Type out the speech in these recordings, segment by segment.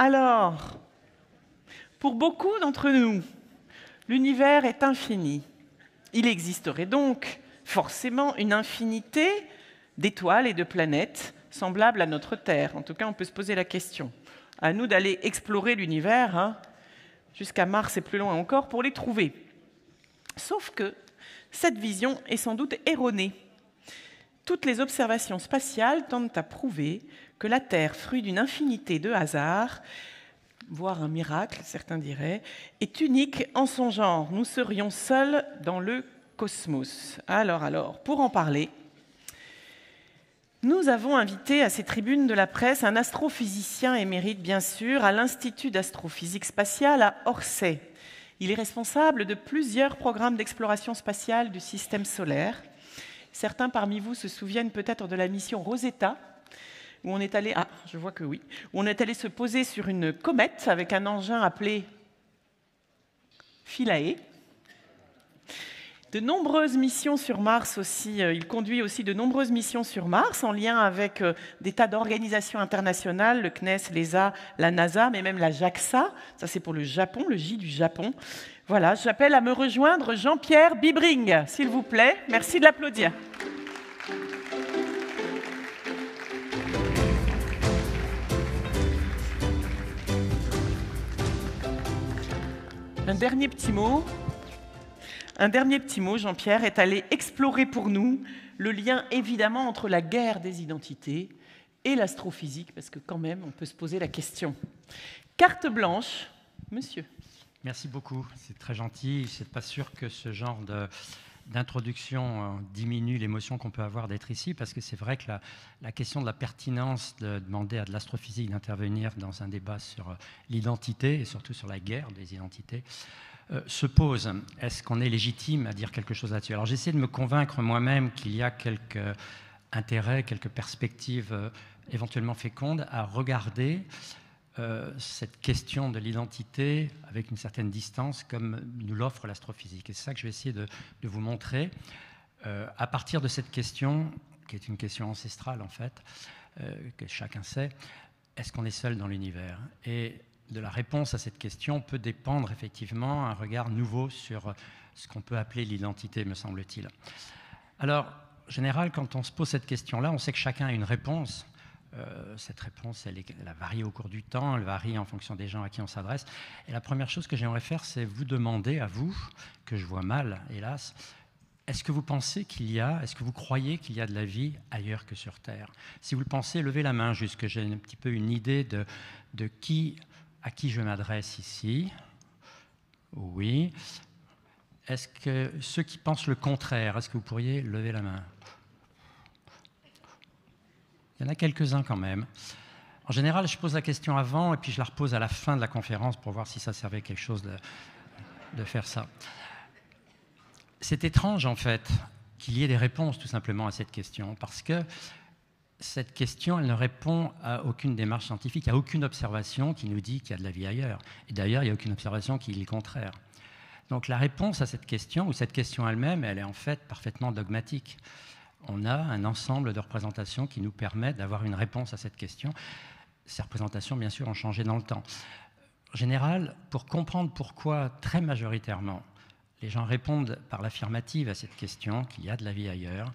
Alors, pour beaucoup d'entre nous, l'univers est infini. Il existerait donc forcément une infinité d'étoiles et de planètes semblables à notre Terre. En tout cas, on peut se poser la question. À nous d'aller explorer l'univers, hein, jusqu'à Mars et plus loin encore, pour les trouver. Sauf que cette vision est sans doute erronée. Toutes les observations spatiales tendent à prouver que la Terre, fruit d'une infinité de hasards, voire un miracle, certains diraient, est unique en son genre. Nous serions seuls dans le cosmos. Alors, pour en parler, nous avons invité à ces tribunes de la presse un astrophysicien émérite, bien sûr, à l'Institut d'astrophysique spatiale à Orsay. Il est responsable de plusieurs programmes d'exploration spatiale du système solaire. Certains parmi vous se souviennent peut-être de la mission Rosetta, où on est allé, je vois que oui, où on est allé se poser sur une comète avec un engin appelé Philae. De nombreuses missions sur Mars aussi, il conduit aussi de nombreuses missions sur Mars en lien avec des tas d'organisations internationales, le CNES, l'ESA, la NASA, mais même la JAXA, ça c'est pour le Japon, le J du Japon. Voilà, j'appelle à me rejoindre Jean-Pierre Bibring, s'il vous plaît. Merci de l'applaudir. Un dernier petit mot, Jean-Pierre est allé explorer pour nous le lien évidemment entre la guerre des identités et l'astrophysique, parce que quand même, on peut se poser la question. Carte blanche, monsieur. Merci beaucoup, c'est très gentil. Je ne suis pas sûr que ce genre d'introduction diminue l'émotion qu'on peut avoir d'être ici, parce que c'est vrai que la question de la pertinence de demander à de l'astrophysique d'intervenir dans un débat sur l'identité, et surtout sur la guerre des identités, se pose. Est-ce qu'on est légitime à dire quelque chose là-dessus? Alors j'essaie de me convaincre moi-même qu'il y a quelques intérêts, quelques perspectives éventuellement fécondes à regarder cette question de l'identité avec une certaine distance comme nous l'offre l'astrophysique. Et c'est ça que je vais essayer de vous montrer à partir de cette question, qui est une question ancestrale en fait, que chacun sait, est-ce qu'on est seul dans l'univers? Et de la réponse à cette question peut dépendre effectivement un regard nouveau sur ce qu'on peut appeler l'identité, me semble-t-il. Alors, en général, quand on se pose cette question-là, on sait que chacun a une réponse. Cette réponse, elle varie au cours du temps, elle varie en fonction des gens à qui on s'adresse. Et la première chose que j'aimerais faire, c'est vous demander à vous, que je vois mal, hélas, est-ce que vous pensez est-ce que vous croyez qu'il y a de la vie ailleurs que sur Terre? Si vous le pensez, levez la main, juste que j'ai un petit peu une idée à qui je m'adresse ici. Oui. Est-ce que ceux qui pensent le contraire, est-ce que vous pourriez lever la main? Il y en a quelques-uns quand même. En général, je pose la question avant et puis je la repose à la fin de la conférence pour voir si ça servait à quelque chose de faire ça. C'est étrange, en fait, qu'il y ait des réponses tout simplement à cette question, parce que cette question, elle ne répond à aucune démarche scientifique, à aucune observation qui nous dit qu'il y a de la vie ailleurs. Et d'ailleurs, il n'y a aucune observation qui dit le contraire. Donc la réponse à cette question, ou cette question elle-même, elle est en fait parfaitement dogmatique. On a un ensemble de représentations qui nous permettent d'avoir une réponse à cette question. Ces représentations, bien sûr, ont changé dans le temps. En général, pour comprendre pourquoi, très majoritairement, les gens répondent par l'affirmative à cette question, qu'il y a de la vie ailleurs,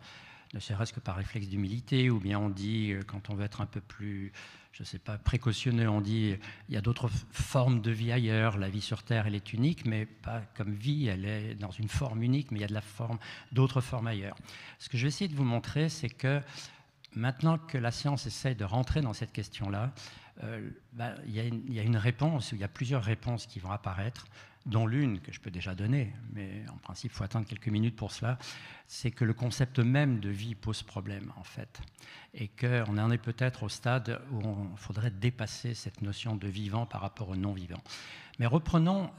ne serait-ce que par réflexe d'humilité, ou bien on dit, quand on veut être un peu plus, je ne sais pas, précautionneux, on dit il y a d'autres formes de vie ailleurs, la vie sur Terre, elle est unique, mais pas comme vie, elle est dans une forme unique, mais il y a d'autres formes ailleurs. Ce que je vais essayer de vous montrer, c'est que maintenant que la science essaie de rentrer dans cette question-là, il y a une réponse, il y a plusieurs réponses qui vont apparaître, dont l'une que je peux déjà donner, mais en principe, il faut attendre quelques minutes pour cela, c'est que le concept même de vie pose problème, en fait. Et qu'on en est peut-être au stade où il faudrait dépasser cette notion de vivant par rapport au non-vivant. Mais reprenons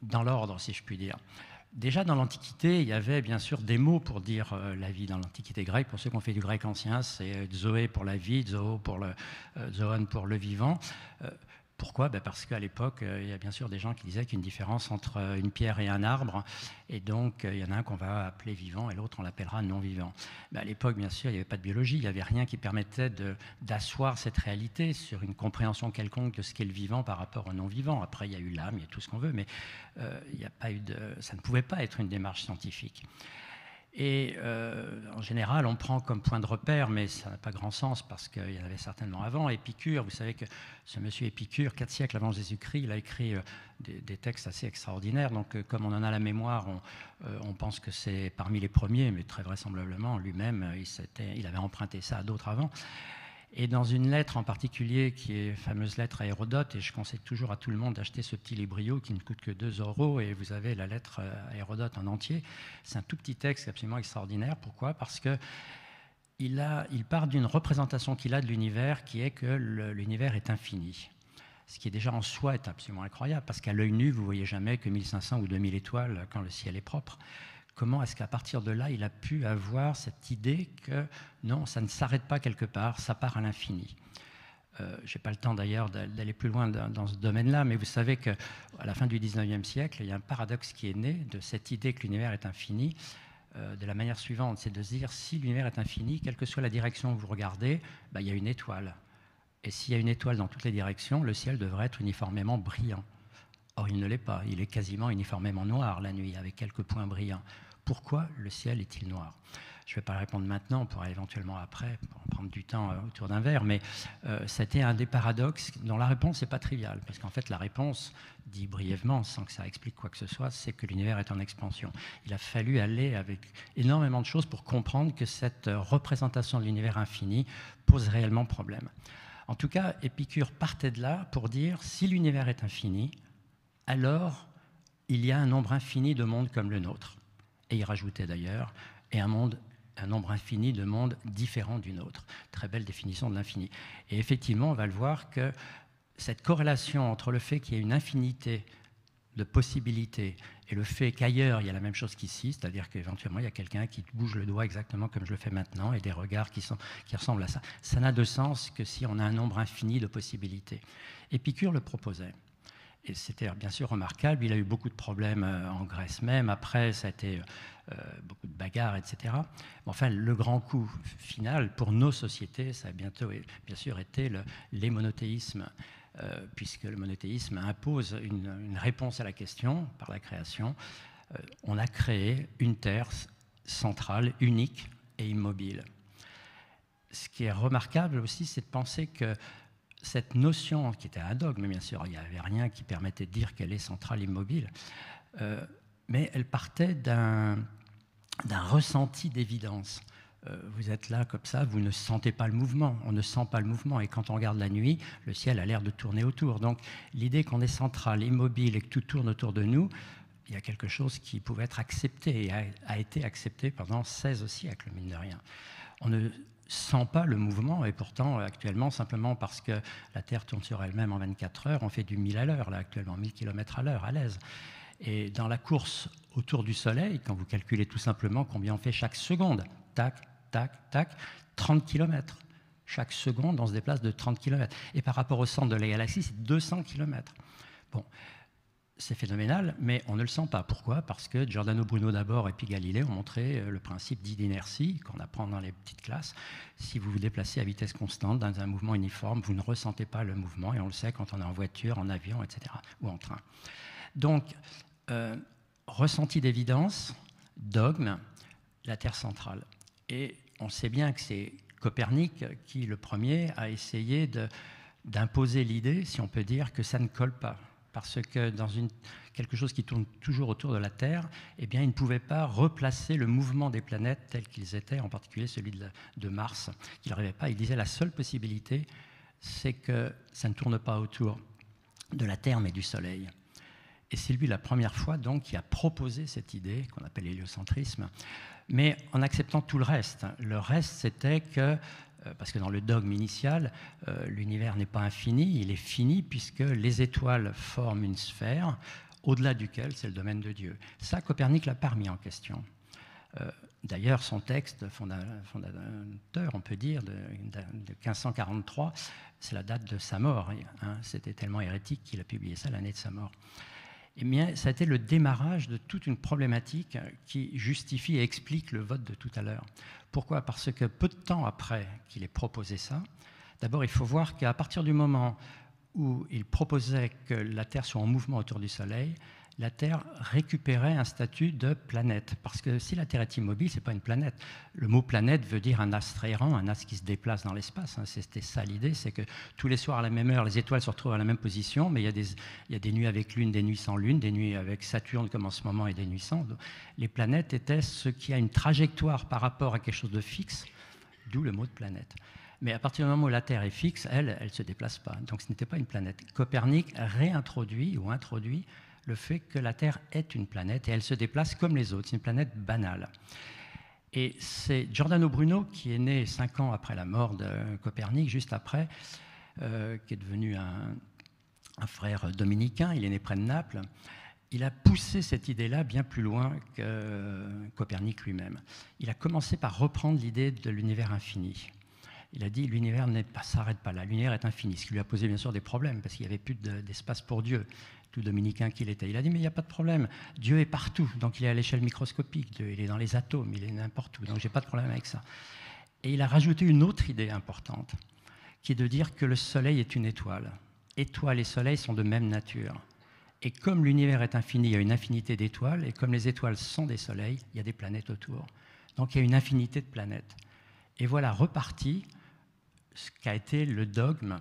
dans l'ordre, si je puis dire. Déjà, dans l'Antiquité, il y avait bien sûr des mots pour dire la vie dans l'Antiquité grecque. Pour ceux qui ont fait du grec ancien, c'est zoé pour la vie, zoon pour le vivant. Pourquoi? Parce qu'à l'époque, il y a bien sûr des gens qui disaient qu'il y a une différence entre une pierre et un arbre, et donc il y en a un qu'on va appeler vivant et l'autre on l'appellera non-vivant. À l'époque, bien sûr, il n'y avait pas de biologie, il n'y avait rien qui permettait d'asseoir cette réalité sur une compréhension quelconque de ce qu'est le vivant par rapport au non-vivant. Après, il y a eu l'âme, il y a tout ce qu'on veut, mais ça ne pouvait pas être une démarche scientifique. Et en général, on prend comme point de repère, mais ça n'a pas grand sens parce qu'il y en avait certainement avant. Épicure, vous savez que ce monsieur Épicure, 4 siècles avant Jésus-Christ, il a écrit des textes assez extraordinaires. Donc, comme on en a la mémoire, on pense que c'est parmi les premiers, mais très vraisemblablement, lui-même, il avait emprunté ça à d'autres avant. Et dans une lettre en particulier, qui est la fameuse lettre à Hérodote, et je conseille toujours à tout le monde d'acheter ce petit librio qui ne coûte que 2 €, et vous avez la lettre à Hérodote en entier. C'est un tout petit texte absolument extraordinaire. Pourquoi? Parce qu'il part d'une représentation qu'il a de l'univers, qui est que l'univers est infini. Ce qui est déjà en soi est absolument incroyable, parce qu'à l'œil nu, vous ne voyez jamais que 1500 ou 2000 étoiles quand le ciel est propre. Comment est-ce qu'à partir de là, il a pu avoir cette idée que non, ça ne s'arrête pas quelque part, ça part à l'infini? Je n'ai pas le temps d'ailleurs d'aller plus loin dans ce domaine-là, mais vous savez qu'à la fin du 19e siècle, il y a un paradoxe qui est né de cette idée que l'univers est infini, de la manière suivante, c'est de se dire, si l'univers est infini, quelle que soit la direction que vous regardez, il y a une étoile. Et s'il y a une étoile dans toutes les directions, le ciel devrait être uniformément brillant. Or, il ne l'est pas. Il est quasiment uniformément noir la nuit, avec quelques points brillants. Pourquoi le ciel est-il noir? Je ne vais pas répondre maintenant, on pourra éventuellement après prendre du temps autour d'un verre, mais c'était un des paradoxes dont la réponse n'est pas triviale, parce qu'en fait la réponse, dit brièvement, sans que ça explique quoi que ce soit, c'est que l'univers est en expansion. Il a fallu aller avec énormément de choses pour comprendre que cette représentation de l'univers infini pose réellement problème. En tout cas, Épicure partait de là pour dire, si l'univers est infini, alors il y a un nombre infini de mondes comme le nôtre. Et il rajoutait d'ailleurs, et un nombre infini de mondes différents du nôtre. Très belle définition de l'infini. Et effectivement, on va le voir que cette corrélation entre le fait qu'il y ait une infinité de possibilités et le fait qu'ailleurs, il y a la même chose qu'ici, c'est-à-dire qu'éventuellement, il y a quelqu'un qui bouge le doigt exactement comme je le fais maintenant et des regards qui ressemblent à ça. Ça n'a de sens que si on a un nombre infini de possibilités. Épicure le proposait. Et c'était bien sûr remarquable. Il a eu beaucoup de problèmes en Grèce même. Après, ça a été beaucoup de bagarres, etc. Enfin, le grand coup final pour nos sociétés, ça a bien sûr été les monothéismes, puisque le monothéisme impose une réponse à la question par la création. On a créé une terre centrale, unique et immobile. Ce qui est remarquable aussi, c'est de penser que cette notion, qui était un dogme, bien sûr, il n'y avait rien qui permettait de dire qu'elle est centrale immobile, mais elle partait d'un ressenti d'évidence. Vous êtes là comme ça, vous ne sentez pas le mouvement, on ne sent pas le mouvement, et quand on regarde la nuit, le ciel a l'air de tourner autour. Donc l'idée qu'on est central, immobile et que tout tourne autour de nous, il y a quelque chose qui pouvait être accepté et a été accepté pendant 16 siècles, mine de rien. On ne sent pas le mouvement, et pourtant actuellement, simplement parce que la Terre tourne sur elle-même en 24 heures, on fait du 1000 à l'heure là actuellement, 1000 km à l'heure à l'aise. Et dans la course autour du Soleil, quand vous calculez tout simplement combien on fait chaque seconde, tac, tac, tac, 30 km. Chaque seconde, on se déplace de 30 km. Et par rapport au centre de la galaxie, c'est 200 km. Bon, c'est phénoménal, mais on ne le sent pas. Pourquoi? Parce que Giordano Bruno d'abord et puis Galilée ont montré le principe dit d'inertie qu'on apprend dans les petites classes. Si vous vous déplacez à vitesse constante dans un mouvement uniforme, vous ne ressentez pas le mouvement, et on le sait quand on est en voiture, en avion, etc., ou en train. Donc, ressenti d'évidence, dogme, la Terre centrale. Et on sait bien que c'est Copernic qui, le premier, a essayé d'imposer l'idée, si on peut dire, que ça ne colle pas. Parce que dans quelque chose qui tourne toujours autour de la Terre, eh bien, il ne pouvait pas replacer le mouvement des planètes tels qu'ils étaient, en particulier celui de Mars, qu'il n'arrivait pas. Il disait la seule possibilité, c'est que ça ne tourne pas autour de la Terre, mais du Soleil. Et c'est lui la première fois donc qui a proposé cette idée qu'on appelle l'héliocentrisme, mais en acceptant tout le reste. Le reste, c'était que, parce que dans le dogme initial, l'univers n'est pas infini, il est fini puisque les étoiles forment une sphère au-delà duquel c'est le domaine de Dieu. Ça, Copernic l'a pas remis en question. D'ailleurs, son texte fondateur, on peut dire, de 1543, c'est la date de sa mort. Hein. C'était tellement hérétique qu'il a publié ça l'année de sa mort. Eh bien, ça a été le démarrage de toute une problématique qui justifie et explique le vote de tout à l'heure. Pourquoi? Parce que peu de temps après qu'il ait proposé ça, d'abord, il faut voir qu'à partir du moment où il proposait que la Terre soit en mouvement autour du Soleil, la Terre récupérait un statut de planète. Parce que si la Terre est immobile, ce n'est pas une planète. Le mot planète veut dire un astre errant, un astre qui se déplace dans l'espace. Hein. C'était ça l'idée, c'est que tous les soirs à la même heure, les étoiles se retrouvent à la même position, mais il y a des nuits avec lune, des nuits sans lune, des nuits avec Saturne comme en ce moment et des nuits sans. Donc, les planètes étaient ce qui a une trajectoire par rapport à quelque chose de fixe, d'où le mot de planète. Mais à partir du moment où la Terre est fixe, elle ne se déplace pas. Donc ce n'était pas une planète. Copernic réintroduit ou introduit le fait que la Terre est une planète et elle se déplace comme les autres. C'est une planète banale. Et c'est Giordano Bruno qui est né 5 ans après la mort de Copernic, juste après, qui est devenu un frère dominicain. Il est né près de Naples. Il a poussé cette idée-là bien plus loin que Copernic lui-même. Il a commencé par reprendre l'idée de l'univers infini. Il a dit l'univers ne s'arrête pas là, l'univers est infini, ce qui lui a posé bien sûr des problèmes, parce qu'il n'y avait plus d'espace pour Dieu, tout dominicain qu'il était. Il a dit mais il n'y a pas de problème, Dieu est partout, donc il est à l'échelle microscopique, il est dans les atomes, il est n'importe où, donc je n'ai pas de problème avec ça. Et il a rajouté une autre idée importante, qui est de dire que le Soleil est une étoile. Étoiles et Soleil sont de même nature. Et comme l'univers est infini, il y a une infinité d'étoiles, et comme les étoiles sont des soleils, il y a des planètes autour. Donc il y a une infinité de planètes. Et voilà reparti ce qu'a été le dogme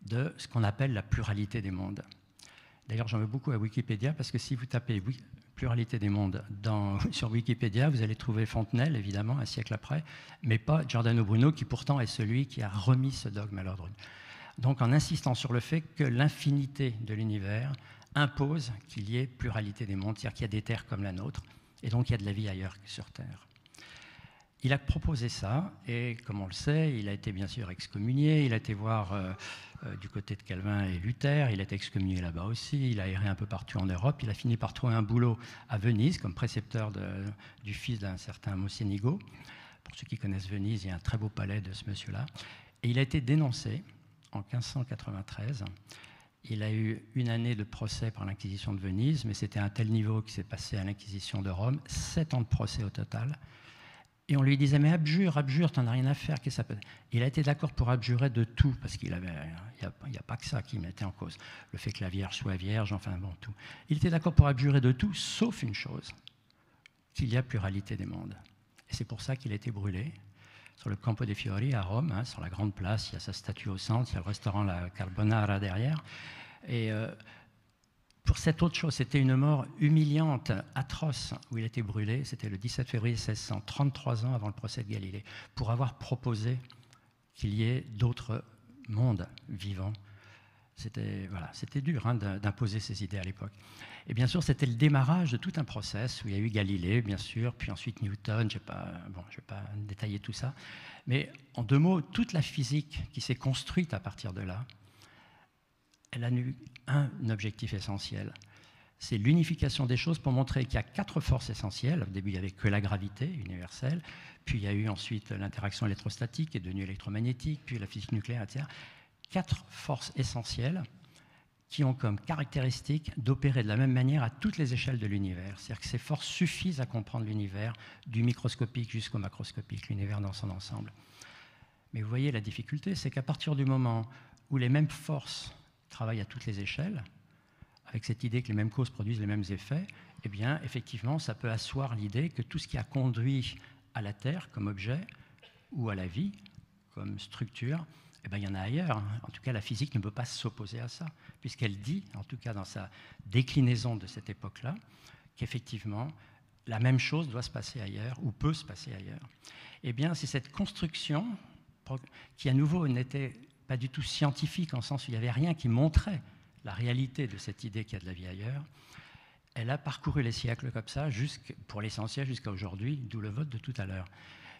de ce qu'on appelle la pluralité des mondes. D'ailleurs, j'en veux beaucoup à Wikipédia, parce que si vous tapez pluralité des mondes sur Wikipédia, vous allez trouver Fontenelle, évidemment, un siècle après, mais pas Giordano Bruno, qui pourtant est celui qui a remis ce dogme à l'ordre. Donc en insistant sur le fait que l'infinité de l'univers impose qu'il y ait pluralité des mondes, c'est-à-dire qu'il y a des terres comme la nôtre, et donc il y a de la vie ailleurs que sur Terre. Il a proposé ça, et comme on le sait, il a été bien sûr excommunié, il a été voir du côté de Calvin et Luther, il a été excommunié là-bas aussi, il a erré un peu partout en Europe, il a fini par trouver un boulot à Venise comme précepteur du fils d'un certain Mocenigo. Pour ceux qui connaissent Venise, il y a un très beau palais de ce monsieur-là. Et il a été dénoncé en 1593. Il a eu une année de procès par l'Inquisition de Venise, mais c'était à un tel niveau qui s'est passé à l'Inquisition de Rome, 7 ans de procès au total. Et on lui disait, mais abjure, t'en as rien à faire. Qu'est-ce que ça peut... Il a été d'accord pour abjurer de tout, parce qu'il avait, il n'y a pas que ça qui mettait en cause. Le fait que la Vierge soit vierge, enfin bon, tout. Il était d'accord pour abjurer de tout, sauf une chose, qu'il y a pluralité des mondes. Et c'est pour ça qu'il a été brûlé sur le Campo dei Fiori à Rome, hein, sur la grande place. Il y a sa statue au centre, il y a le restaurant La Carbonara derrière. Et pour cette autre chose, c'était une mort humiliante, atroce, où il a été brûlé. C'était le 17 février 1633 ans avant le procès de Galilée, pour avoir proposé qu'il y ait d'autres mondes vivants. C'était dur hein, d'imposer ces idées à l'époque. Et bien sûr, c'était le démarrage de tout un process où il y a eu Galilée, bien sûr, puis ensuite Newton. Je ne vais pas détailler tout ça. Mais en 2 mots, toute la physique qui s'est construite à partir de là, elle a eu un objectif essentiel. C'est l'unification des choses pour montrer qu'il y a 4 forces essentielles. Au début, il n'y avait que la gravité universelle, puis il y a eu ensuite l'interaction électrostatique qui est devenue électromagnétique, puis la physique nucléaire, etc. 4 forces essentielles qui ont comme caractéristique d'opérer de la même manière à toutes les échelles de l'univers. C'est-à-dire que ces forces suffisent à comprendre l'univers, du microscopique jusqu'au macroscopique, l'univers dans son ensemble. Mais vous voyez, la difficulté, c'est qu'à partir du moment où les mêmes forces travaillent à toutes les échelles, avec cette idée que les mêmes causes produisent les mêmes effets, eh bien, effectivement, ça peut asseoir l'idée que tout ce qui a conduit à la Terre comme objet, ou à la vie comme structure, eh bien, il y en a ailleurs. En tout cas, la physique ne peut pas s'opposer à ça, puisqu'elle dit, en tout cas dans sa déclinaison de cette époque-là, qu'effectivement, la même chose doit se passer ailleurs, ou peut se passer ailleurs. Eh bien, c'est cette construction qui, à nouveau, n'était pas du tout scientifique, en sens où il n'y avait rien qui montrait la réalité de cette idée qu'il y a de la vie ailleurs. Elle a parcouru les siècles comme ça, pour l'essentiel jusqu'à aujourd'hui, d'où le vote de tout à l'heure.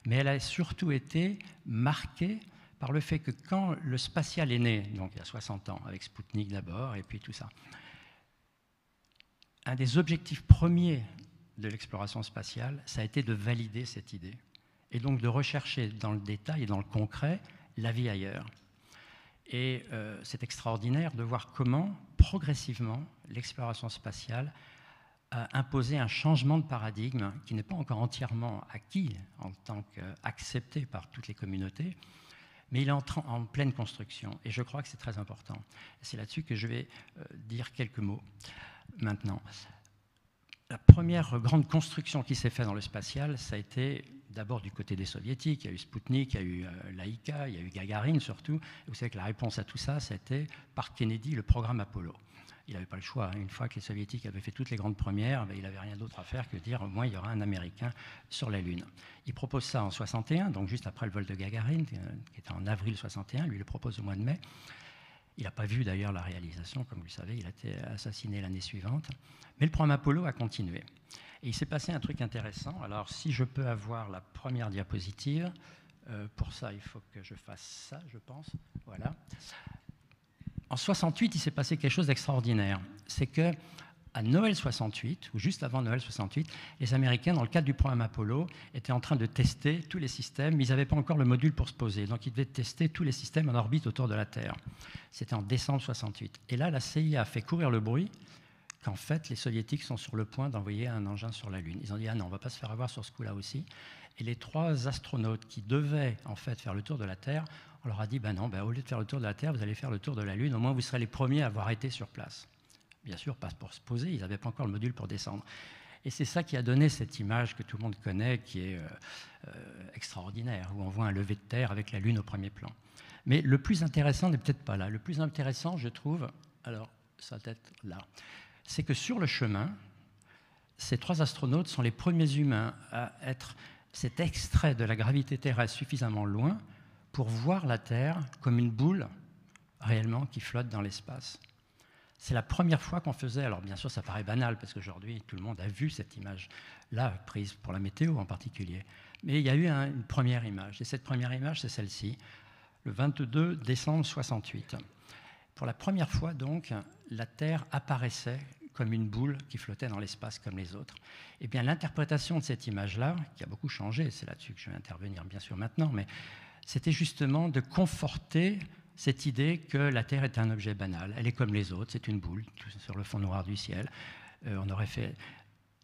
Mais elle a surtout été marquée par le fait que quand le spatial est né, donc il y a 60 ans, avec Spoutnik d'abord, et puis tout ça, un des objectifs premiers de l'exploration spatiale, ça a été de valider cette idée, et donc de rechercher dans le détail et dans le concret la vie ailleurs. Et c'est extraordinaire de voir comment, progressivement, l'exploration spatiale a imposé un changement de paradigme qui n'est pas encore entièrement acquis en tant qu'accepté par toutes les communautés, mais il est en pleine construction. Et je crois que c'est très important. C'est là-dessus que je vais dire quelques mots maintenant. La première grande construction qui s'est faite dans le spatial, ça a été d'abord du côté des soviétiques. Il y a eu Sputnik, il y a eu Laika, il y a eu Gagarine surtout. Et vous savez que la réponse à tout ça, c'était par Kennedy, le programme Apollo. Il n'avait pas le choix. Une fois que les soviétiques avaient fait toutes les grandes premières, il n'avait rien d'autre à faire que de dire au moins il y aura un Américain sur la Lune. Il propose ça en 61, donc juste après le vol de Gagarine, qui était en avril 61. Lui le propose au mois de mai. Il n'a pas vu d'ailleurs la réalisation, comme vous le savez, il a été assassiné l'année suivante. Mais le programme Apollo a continué. Et il s'est passé un truc intéressant. Alors, si je peux avoir la première diapositive, pour ça, il faut que je fasse ça, je pense. Voilà. En 68, il s'est passé quelque chose d'extraordinaire. C'est que à Noël 68, ou juste avant Noël 68, les Américains, dans le cadre du programme Apollo, étaient en train de tester tous les systèmes, mais ils n'avaient pas encore le module pour se poser. Donc, ils devaient tester tous les systèmes en orbite autour de la Terre. C'était en décembre 68. Et là, la CIA a fait courir le bruit qu'en fait, les Soviétiques sont sur le point d'envoyer un engin sur la Lune. Ils ont dit « Ah non, on ne va pas se faire avoir sur ce coup-là aussi ». Et les 3 astronautes qui devaient en fait faire le tour de la Terre, on leur a dit « Ben non, au lieu de faire le tour de la Terre, vous allez faire le tour de la Lune. Au moins, vous serez les premiers à avoir été sur place ». Bien sûr, pas pour se poser, ils n'avaient pas encore le module pour descendre. Et c'est ça qui a donné cette image que tout le monde connaît, qui est extraordinaire, où on voit un lever de terre avec la Lune au premier plan. Mais le plus intéressant n'est peut-être pas là. Le plus intéressant, je trouve, alors ça va être là, c'est que sur le chemin, ces 3 astronautes sont les premiers humains à être cet extrait de la gravité terrestre suffisamment loin pour voir la Terre comme une boule réellement qui flotte dans l'espace. C'est la première fois qu'on faisait, alors bien sûr ça paraît banal parce qu'aujourd'hui tout le monde a vu cette image-là, prise pour la météo en particulier, mais il y a eu une première image, et cette première image c'est celle-ci, le 22 décembre 68. Pour la première fois donc, la Terre apparaissait comme une boule qui flottait dans l'espace comme les autres. Eh bien l'interprétation de cette image-là, qui a beaucoup changé, c'est là-dessus que je vais intervenir bien sûr maintenant, mais c'était justement de conforter cette idée que la Terre est un objet banal, elle est comme les autres, c'est une boule sur le fond noir du ciel.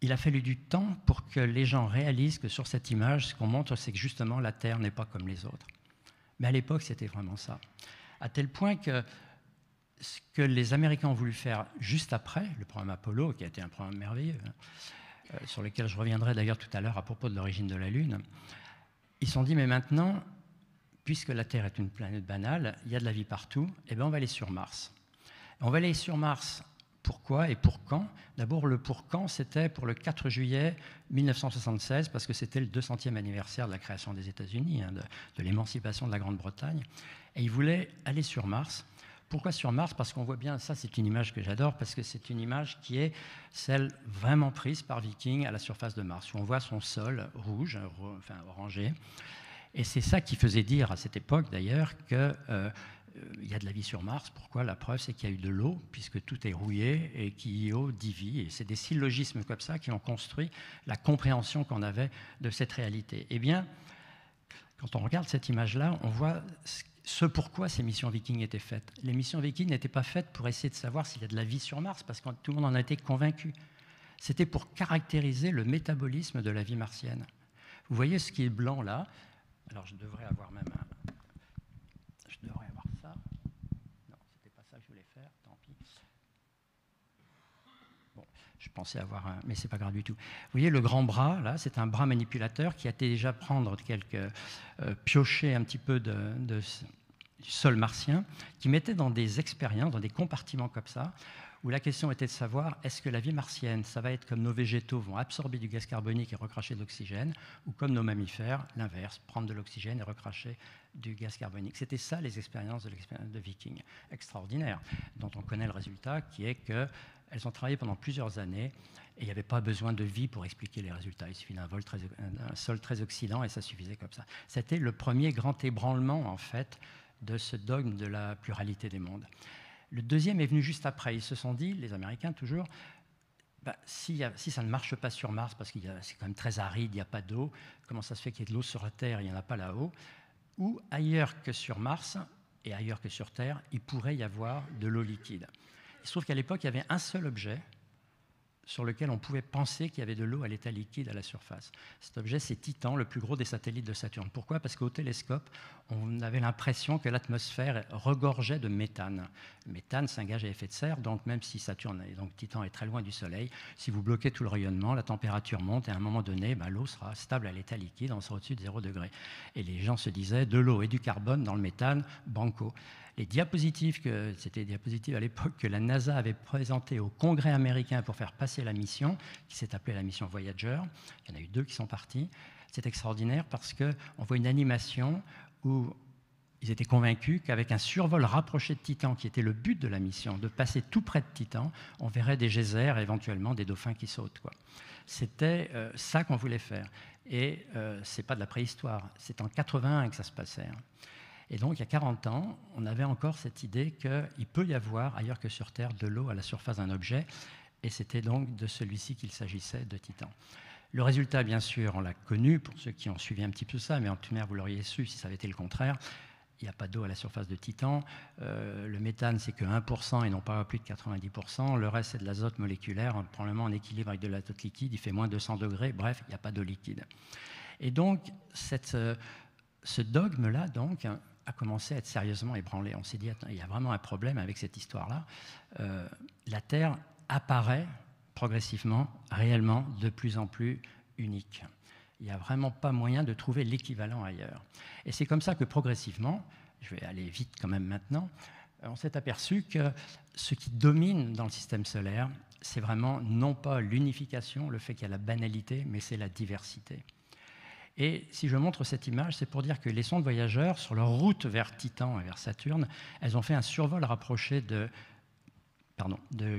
Il a fallu du temps pour que les gens réalisent que sur cette image, ce qu'on montre, c'est que justement la Terre n'est pas comme les autres. Mais à l'époque, c'était vraiment ça. À tel point que ce que les Américains ont voulu faire juste après, le programme Apollo, qui a été un programme merveilleux, sur lequel je reviendrai d'ailleurs tout à l'heure à propos de l'origine de la Lune, ils se sont dit, mais maintenant, puisque la Terre est une planète banale, il y a de la vie partout, et bien on va aller sur Mars. On va aller sur Mars, pourquoi et pour quand? D'abord, le pour quand, c'était pour le 4 juillet 1976, parce que c'était le 200e anniversaire de la création des États-Unis, de l'émancipation de la Grande-Bretagne, et ils voulaient aller sur Mars. Pourquoi sur Mars? Parce qu'on voit bien, ça c'est une image que j'adore, parce que c'est une image qui est celle vraiment prise par Viking à la surface de Mars, où on voit son sol rouge, enfin orangé. Et c'est ça qui faisait dire à cette époque d'ailleurs qu'il y a de la vie sur Mars. Pourquoi? La preuve, c'est qu'il y a eu de l'eau, puisque tout est rouillé, et qui y eau dit vie. Et c'est des syllogismes comme ça qui ont construit la compréhension qu'on avait de cette réalité. Eh bien, quand on regarde cette image-là, on voit ce pourquoi ces missions Viking étaient faites. Les missions Viking n'étaient pas faites pour essayer de savoir s'il y a de la vie sur Mars, parce que tout le monde en a été convaincu. C'était pour caractériser le métabolisme de la vie martienne. Vous voyez ce qui est blanc là? Alors je devrais avoir même un... Je devrais avoir ça. Non, c'était pas ça que je voulais faire, tant pis. Bon, je pensais avoir un... Mais c'est pas grave du tout. Vous voyez le grand bras, là, c'est un bras manipulateur qui a été déjà prendre quelques... piocher un petit peu du sol martien, qui mettait dans des expériences, dans des compartiments comme ça, où la question était de savoir, est-ce que la vie martienne, ça va être comme nos végétaux vont absorber du gaz carbonique et recracher de l'oxygène, ou comme nos mammifères, l'inverse, prendre de l'oxygène et recracher du gaz carbonique. C'était ça les expériences de Viking, extraordinaires, dont on connaît le résultat, qui est qu'elles ont travaillé pendant plusieurs années, et il n'y avait pas besoin de vie pour expliquer les résultats. Il suffit d'un sol très oxydant, et ça suffisait comme ça. C'était le premier grand ébranlement, en fait, de ce dogme de la pluralité des mondes. Le deuxième est venu juste après. Ils se sont dit, les Américains toujours, Si ça ne marche pas sur Mars, parce que c'est quand même très aride, il n'y a pas d'eau, comment ça se fait qu'il y ait de l'eau sur la Terre, il n'y en a pas là-haut? Ou ailleurs que sur Mars et ailleurs que sur Terre, il pourrait y avoir de l'eau liquide. Il se trouve qu'à l'époque, il y avait un seul objet sur lequel on pouvait penser qu'il y avait de l'eau à l'état liquide à la surface. Cet objet, c'est Titan, le plus gros des satellites de Saturne. Pourquoi? Parce qu'au télescope, on avait l'impression que l'atmosphère regorgeait de méthane. Le méthane, c'est un gaz à effet de serre, donc même si Saturne, et donc Titan est très loin du Soleil, si vous bloquez tout le rayonnement, la température monte et à un moment donné, l'eau sera stable à l'état liquide, on sera au-dessus de 0 degré. Et les gens se disaient, de l'eau et du carbone dans le méthane, banco. Les diapositives, c'était des diapositives à l'époque que la NASA avait présentées au Congrès américain pour faire passer la mission, qui s'est appelée la mission Voyager. Il y en a eu 2 qui sont partis. C'est extraordinaire parce qu'on voit une animation où ils étaient convaincus qu'avec un survol rapproché de Titan, qui était le but de la mission, de passer tout près de Titan, on verrait des geysers, éventuellement des dauphins qui sautent, quoi. C'était ça qu'on voulait faire. Et ce n'est pas de la préhistoire, c'est en 81 que ça se passait. Et donc, il y a 40 ans, on avait encore cette idée qu'il peut y avoir, ailleurs que sur Terre, de l'eau à la surface d'un objet. Et c'était donc de celui-ci qu'il s'agissait, de Titan. Le résultat, bien sûr, on l'a connu, pour ceux qui ont suivi un petit peu ça, mais en primaire, vous l'auriez su si ça avait été le contraire. Il n'y a pas d'eau à la surface de Titan. Le méthane, c'est que 1% et non pas plus de 90%. Le reste, c'est de l'azote moléculaire, probablement en équilibre avec de l'azote liquide. Il fait moins de 200 degrés. Bref, il n'y a pas d'eau liquide. Et donc, ce dogme-là, donc, a commencé à être sérieusement ébranlé. On s'est dit, attends, il y a vraiment un problème avec cette histoire-là. La Terre apparaît progressivement, réellement, de plus en plus unique. Il n'y a vraiment pas moyen de trouver l'équivalent ailleurs. Et c'est comme ça que progressivement, je vais aller vite quand même maintenant, on s'est aperçu que ce qui domine dans le système solaire, c'est vraiment non pas l'unification, le fait qu'il y a la banalité, mais c'est la diversité. Et si je montre cette image, c'est pour dire que les sondes voyageurs, sur leur route vers Titan et vers Saturne, elles ont fait un survol rapproché de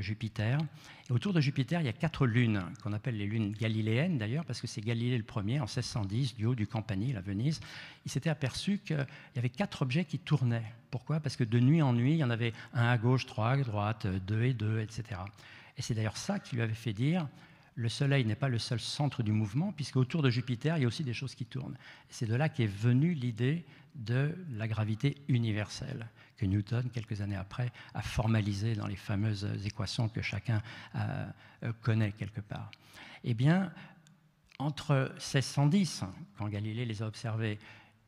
Jupiter. Et autour de Jupiter, il y a 4 lunes, qu'on appelle les lunes galiléennes d'ailleurs, parce que c'est Galilée le premier, en 1610, du haut du Campanile à Venise. Il s'était aperçu qu'il y avait 4 objets qui tournaient. Pourquoi? Parce que de nuit en nuit, il y en avait un à gauche, 3 à droite, 2 et 2, etc. Et c'est d'ailleurs ça qui lui avait fait dire le Soleil n'est pas le seul centre du mouvement, puisque autour de Jupiter, il y a aussi des choses qui tournent. Et c'est de là qu'est venue l'idée de la gravité universelle, que Newton, quelques années après, a formalisée dans les fameuses équations que chacun connaît quelque part. Eh bien, entre 1610, quand Galilée les a observés,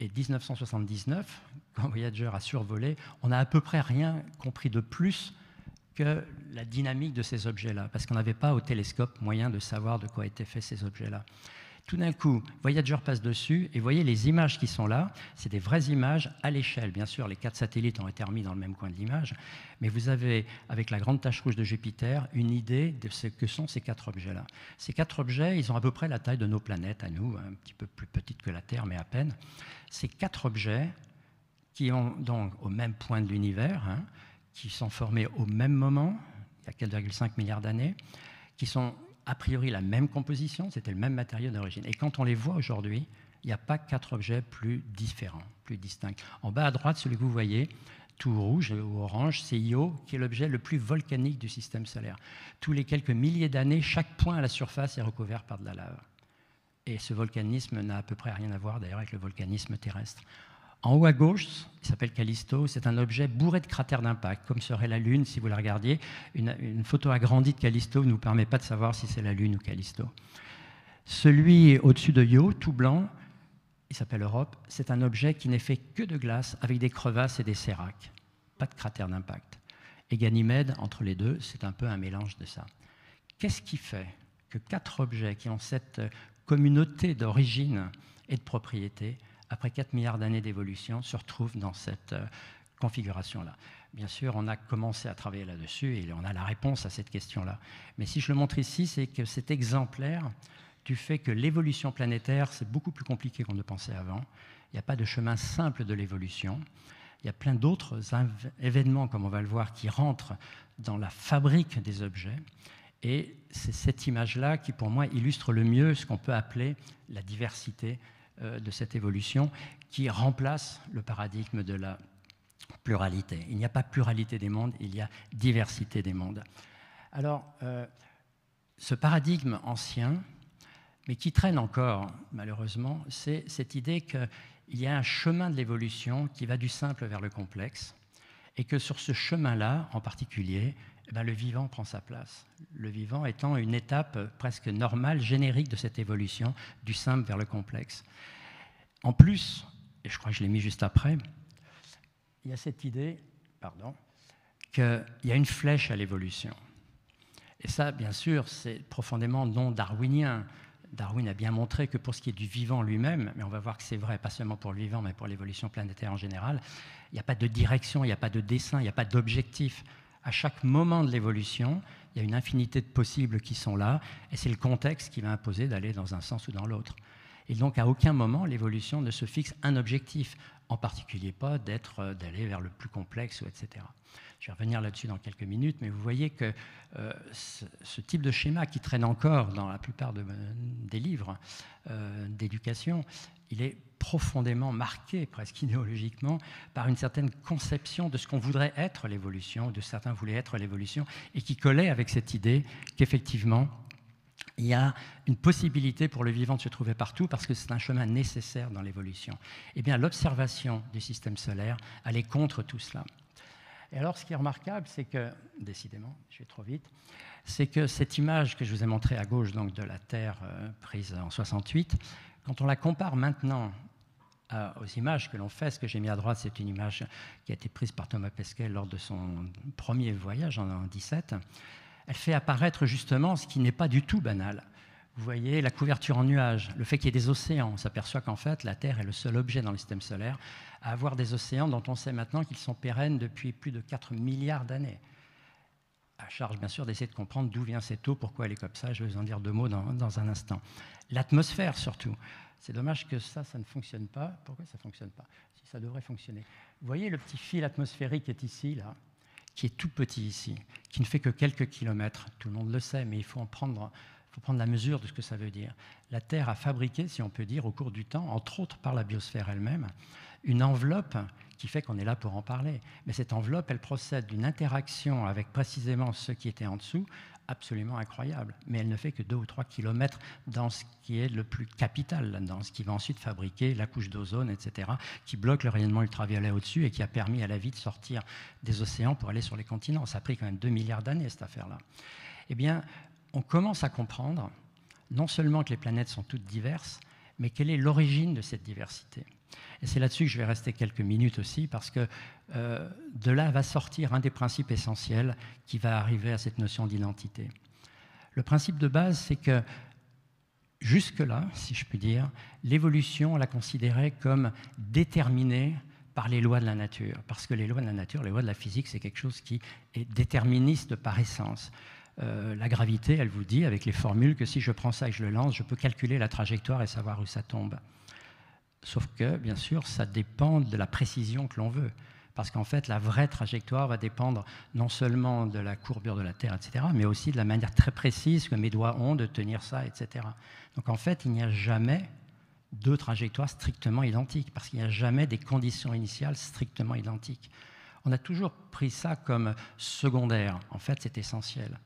et 1979, quand Voyager a survolé, on n'a à peu près rien compris de plus que la dynamique de ces objets-là, parce qu'on n'avait pas au télescope moyen de savoir de quoi étaient faits ces objets-là. Tout d'un coup, Voyager passe dessus, et voyez les images qui sont là, c'est des vraies images à l'échelle. Bien sûr, les 4 satellites ont été remis dans le même coin de l'image, mais vous avez, avec la grande tache rouge de Jupiter, une idée de ce que sont ces 4 objets-là. Ces 4 objets, ils ont à peu près la taille de nos planètes, à nous, un petit peu plus petites que la Terre, mais à peine. Ces 4 objets, qui ont donc au même point de l'univers, qui sont formés au même moment, il y a 4,5 milliards d'années, qui sont a priori la même composition, c'était le même matériau d'origine. Et quand on les voit aujourd'hui, il n'y a pas 4 objets plus différents, plus distincts. En bas à droite, celui que vous voyez, tout rouge ou orange, c'est Io, qui est l'objet le plus volcanique du système solaire. Tous les quelques milliers d'années, chaque point à la surface est recouvert par de la lave. Et ce volcanisme n'a à peu près rien à voir d'ailleurs avec le volcanisme terrestre. En haut à gauche, il s'appelle Callisto, c'est un objet bourré de cratères d'impact, comme serait la Lune si vous la regardiez. Une photo agrandie de Callisto ne nous permet pas de savoir si c'est la Lune ou Callisto. Celui au-dessus de Io, tout blanc, il s'appelle Europe, c'est un objet qui n'est fait que de glace avec des crevasses et des séracs, pas de cratères d'impact. Et Ganymède, entre les deux, c'est un peu un mélange de ça. Qu'est-ce qui fait que 4 objets qui ont cette communauté d'origine et de propriété, après 4 milliards d'années d'évolution, se retrouvent dans cette configuration-là? Bien sûr, on a commencé à travailler là-dessus et on a la réponse à cette question-là. Mais si je le montre ici, c'est que c'est exemplaire du fait que l'évolution planétaire, c'est beaucoup plus compliqué qu'on ne pensait avant. Il n'y a pas de chemin simple de l'évolution. Il y a plein d'autres événements, comme on va le voir, qui rentrent dans la fabrique des objets. Et c'est cette image-là qui, pour moi, illustre le mieux ce qu'on peut appeler la diversité de cette évolution, qui remplace le paradigme de la pluralité. Il n'y a pas pluralité des mondes, il y a diversité des mondes. Alors, ce paradigme ancien, mais qui traîne encore, malheureusement, c'est cette idée qu'il y a un chemin de l'évolution qui va du simple vers le complexe, et que sur ce chemin-là, en particulier, le vivant prend sa place. Le vivant étant une étape presque normale, générique de cette évolution, du simple vers le complexe. En plus, et je crois que je l'ai mis juste après, il y a cette idée, qu'il y a une flèche à l'évolution. Et ça, bien sûr, c'est profondément non darwinien. Darwin a bien montré que pour ce qui est du vivant lui-même, mais on va voir que c'est vrai, pas seulement pour le vivant, mais pour l'évolution planétaire en général, il n'y a pas de direction, il n'y a pas de dessin, il n'y a pas d'objectif. À chaque moment de l'évolution, il y a une infinité de possibles qui sont là, et c'est le contexte qui va imposer d'aller dans un sens ou dans l'autre. Et donc, à aucun moment, l'évolution ne se fixe un objectif, en particulier pas d'aller vers le plus complexe, etc. Je vais revenir là-dessus dans quelques minutes, mais vous voyez que ce type de schéma qui traîne encore dans la plupart des livres d'éducation, il est profondément marqué, presque idéologiquement, par une certaine conception de ce qu'on voudrait être l'évolution, de certains voulaient être l'évolution, et qui collait avec cette idée qu'effectivement, il y a une possibilité pour le vivant de se trouver partout parce que c'est un chemin nécessaire dans l'évolution. Eh bien, l'observation du système solaire allait contre tout cela. Et alors, ce qui est remarquable, c'est que, décidément, je vais trop vite, c'est que cette image que je vous ai montrée à gauche, donc de la Terre prise en 68, quand on la compare maintenant aux images que l'on fait, ce que j'ai mis à droite, c'est une image qui a été prise par Thomas Pesquet lors de son premier voyage en 2017, elle fait apparaître justement ce qui n'est pas du tout banal. Vous voyez la couverture en nuages, le fait qu'il y ait des océans. On s'aperçoit qu'en fait, la Terre est le seul objet dans le système solaire à avoir des océans dont on sait maintenant qu'ils sont pérennes depuis plus de 4 milliards d'années. À charge, bien sûr, d'essayer de comprendre d'où vient cette eau, pourquoi elle est comme ça. Je vais vous en dire 2 mots dans un instant. L'atmosphère, surtout. C'est dommage que ça ne fonctionne pas. Pourquoi ça ne fonctionne pas? Si ça devrait fonctionner. Vous voyez le petit fil atmosphérique qui est ici, là, qui est tout petit ici, qui ne fait que quelques kilomètres. Tout le monde le sait, mais il faut prendre la mesure de ce que ça veut dire. La Terre a fabriqué, si on peut dire, au cours du temps, entre autres par la biosphère elle-même, une enveloppe qui fait qu'on est là pour en parler. Mais cette enveloppe, elle procède d'une interaction avec précisément ce qui était en dessous, absolument incroyable. Mais elle ne fait que 2 ou 3 kilomètres dans ce qui est le plus capital, dans ce qui va ensuite fabriquer la couche d'ozone, etc., qui bloque le rayonnement ultraviolet au-dessus et qui a permis à la vie de sortir des océans pour aller sur les continents. Ça a pris quand même 2 milliards d'années, cette affaire-là. Eh bien, on commence à comprendre non seulement que les planètes sont toutes diverses, mais quelle est l'origine de cette diversité. Et c'est là-dessus que je vais rester quelques minutes aussi, parce que de là va sortir un des principes essentiels qui va arriver à cette notion d'identité. Le principe de base, c'est que jusque-là, si je puis dire, l'évolution, on l'a considérée comme déterminée par les lois de la nature. Parce que les lois de la nature, les lois de la physique, c'est quelque chose qui est déterministe par essence. La gravité, elle vous dit, avec les formules, que si je prends ça et que je le lance, je peux calculer la trajectoire et savoir où ça tombe. Sauf que, bien sûr, ça dépend de la précision que l'on veut. Parce qu'en fait, la vraie trajectoire va dépendre non seulement de la courbure de la Terre, etc., mais aussi de la manière très précise que mes doigts ont de tenir ça, etc. Donc en fait, il n'y a jamais 2 trajectoires strictement identiques, parce qu'il n'y a jamais des conditions initiales strictement identiques. On a toujours pris ça comme secondaire. En fait, c'est essentiel.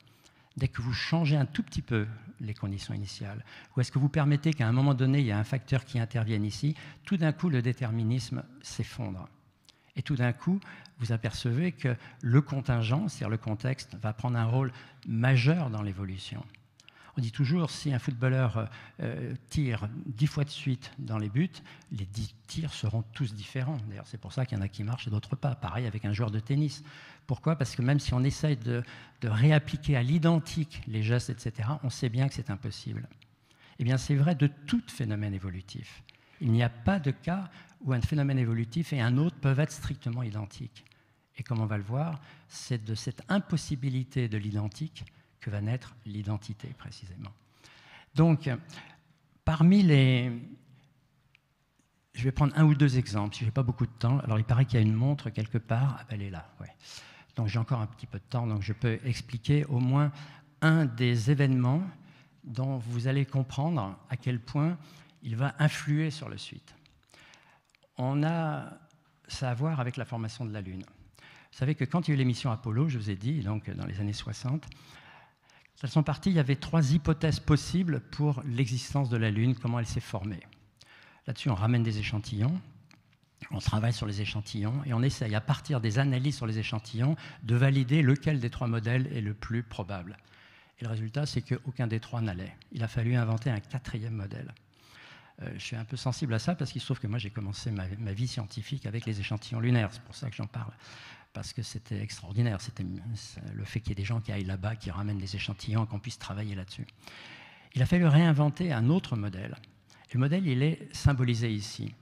Dès que vous changez un tout petit peu les conditions initiales, ou est-ce que vous permettez qu'à un moment donné, il y a un facteur qui intervienne ici, tout d'un coup, le déterminisme s'effondre. Et tout d'un coup, vous apercevez que le contingent, c'est-à-dire le contexte, va prendre un rôle majeur dans l'évolution. On dit toujours, si un footballeur tire 10 fois de suite dans les buts, les 10 tirs seront tous différents. D'ailleurs, c'est pour ça qu'il y en a qui marchent et d'autres pas. Pareil avec un joueur de tennis. Pourquoi? Parce que même si on essaye de réappliquer à l'identique les gestes, etc., on sait bien que c'est impossible. Eh bien, c'est vrai de tout phénomène évolutif. Il n'y a pas de cas où un phénomène évolutif et un autre peuvent être strictement identiques. Et comme on va le voir, c'est de cette impossibilité de l'identique que va naître l'identité, précisément. Donc, parmi les... Je vais prendre 1 ou 2 exemples, si je n'ai pas beaucoup de temps. Alors, il paraît qu'il y a une montre quelque part. Ah, ben, elle est là, ouais. Donc, j'ai encore un petit peu de temps, donc je peux expliquer au moins un des événements dont vous allez comprendre à quel point il va influer sur le suite. On a ça à voir avec la formation de la Lune. Vous savez que quand il y a eu l'émission Apollo, je vous ai dit, donc dans les années 60, Elles sont parties, il y avait 3 hypothèses possibles pour l'existence de la Lune, comment elle s'est formée. Là-dessus, on ramène des échantillons, on travaille sur les échantillons et on essaye, à partir des analyses sur les échantillons, de valider lequel des 3 modèles est le plus probable. Et le résultat, c'est qu'aucun des 3 n'allait. Il a fallu inventer un 4e modèle. Je suis un peu sensible à ça parce qu'il se trouve que moi, j'ai commencé ma vie scientifique avec les échantillons lunaires. C'est pour ça que j'en parle. Parce que c'était extraordinaire. C'était le fait qu'il y ait des gens qui aillent là-bas, qui ramènent des échantillons et qu'on puisse travailler là-dessus. Il a fallu réinventer un autre modèle. Et le modèle, il est symbolisé ici.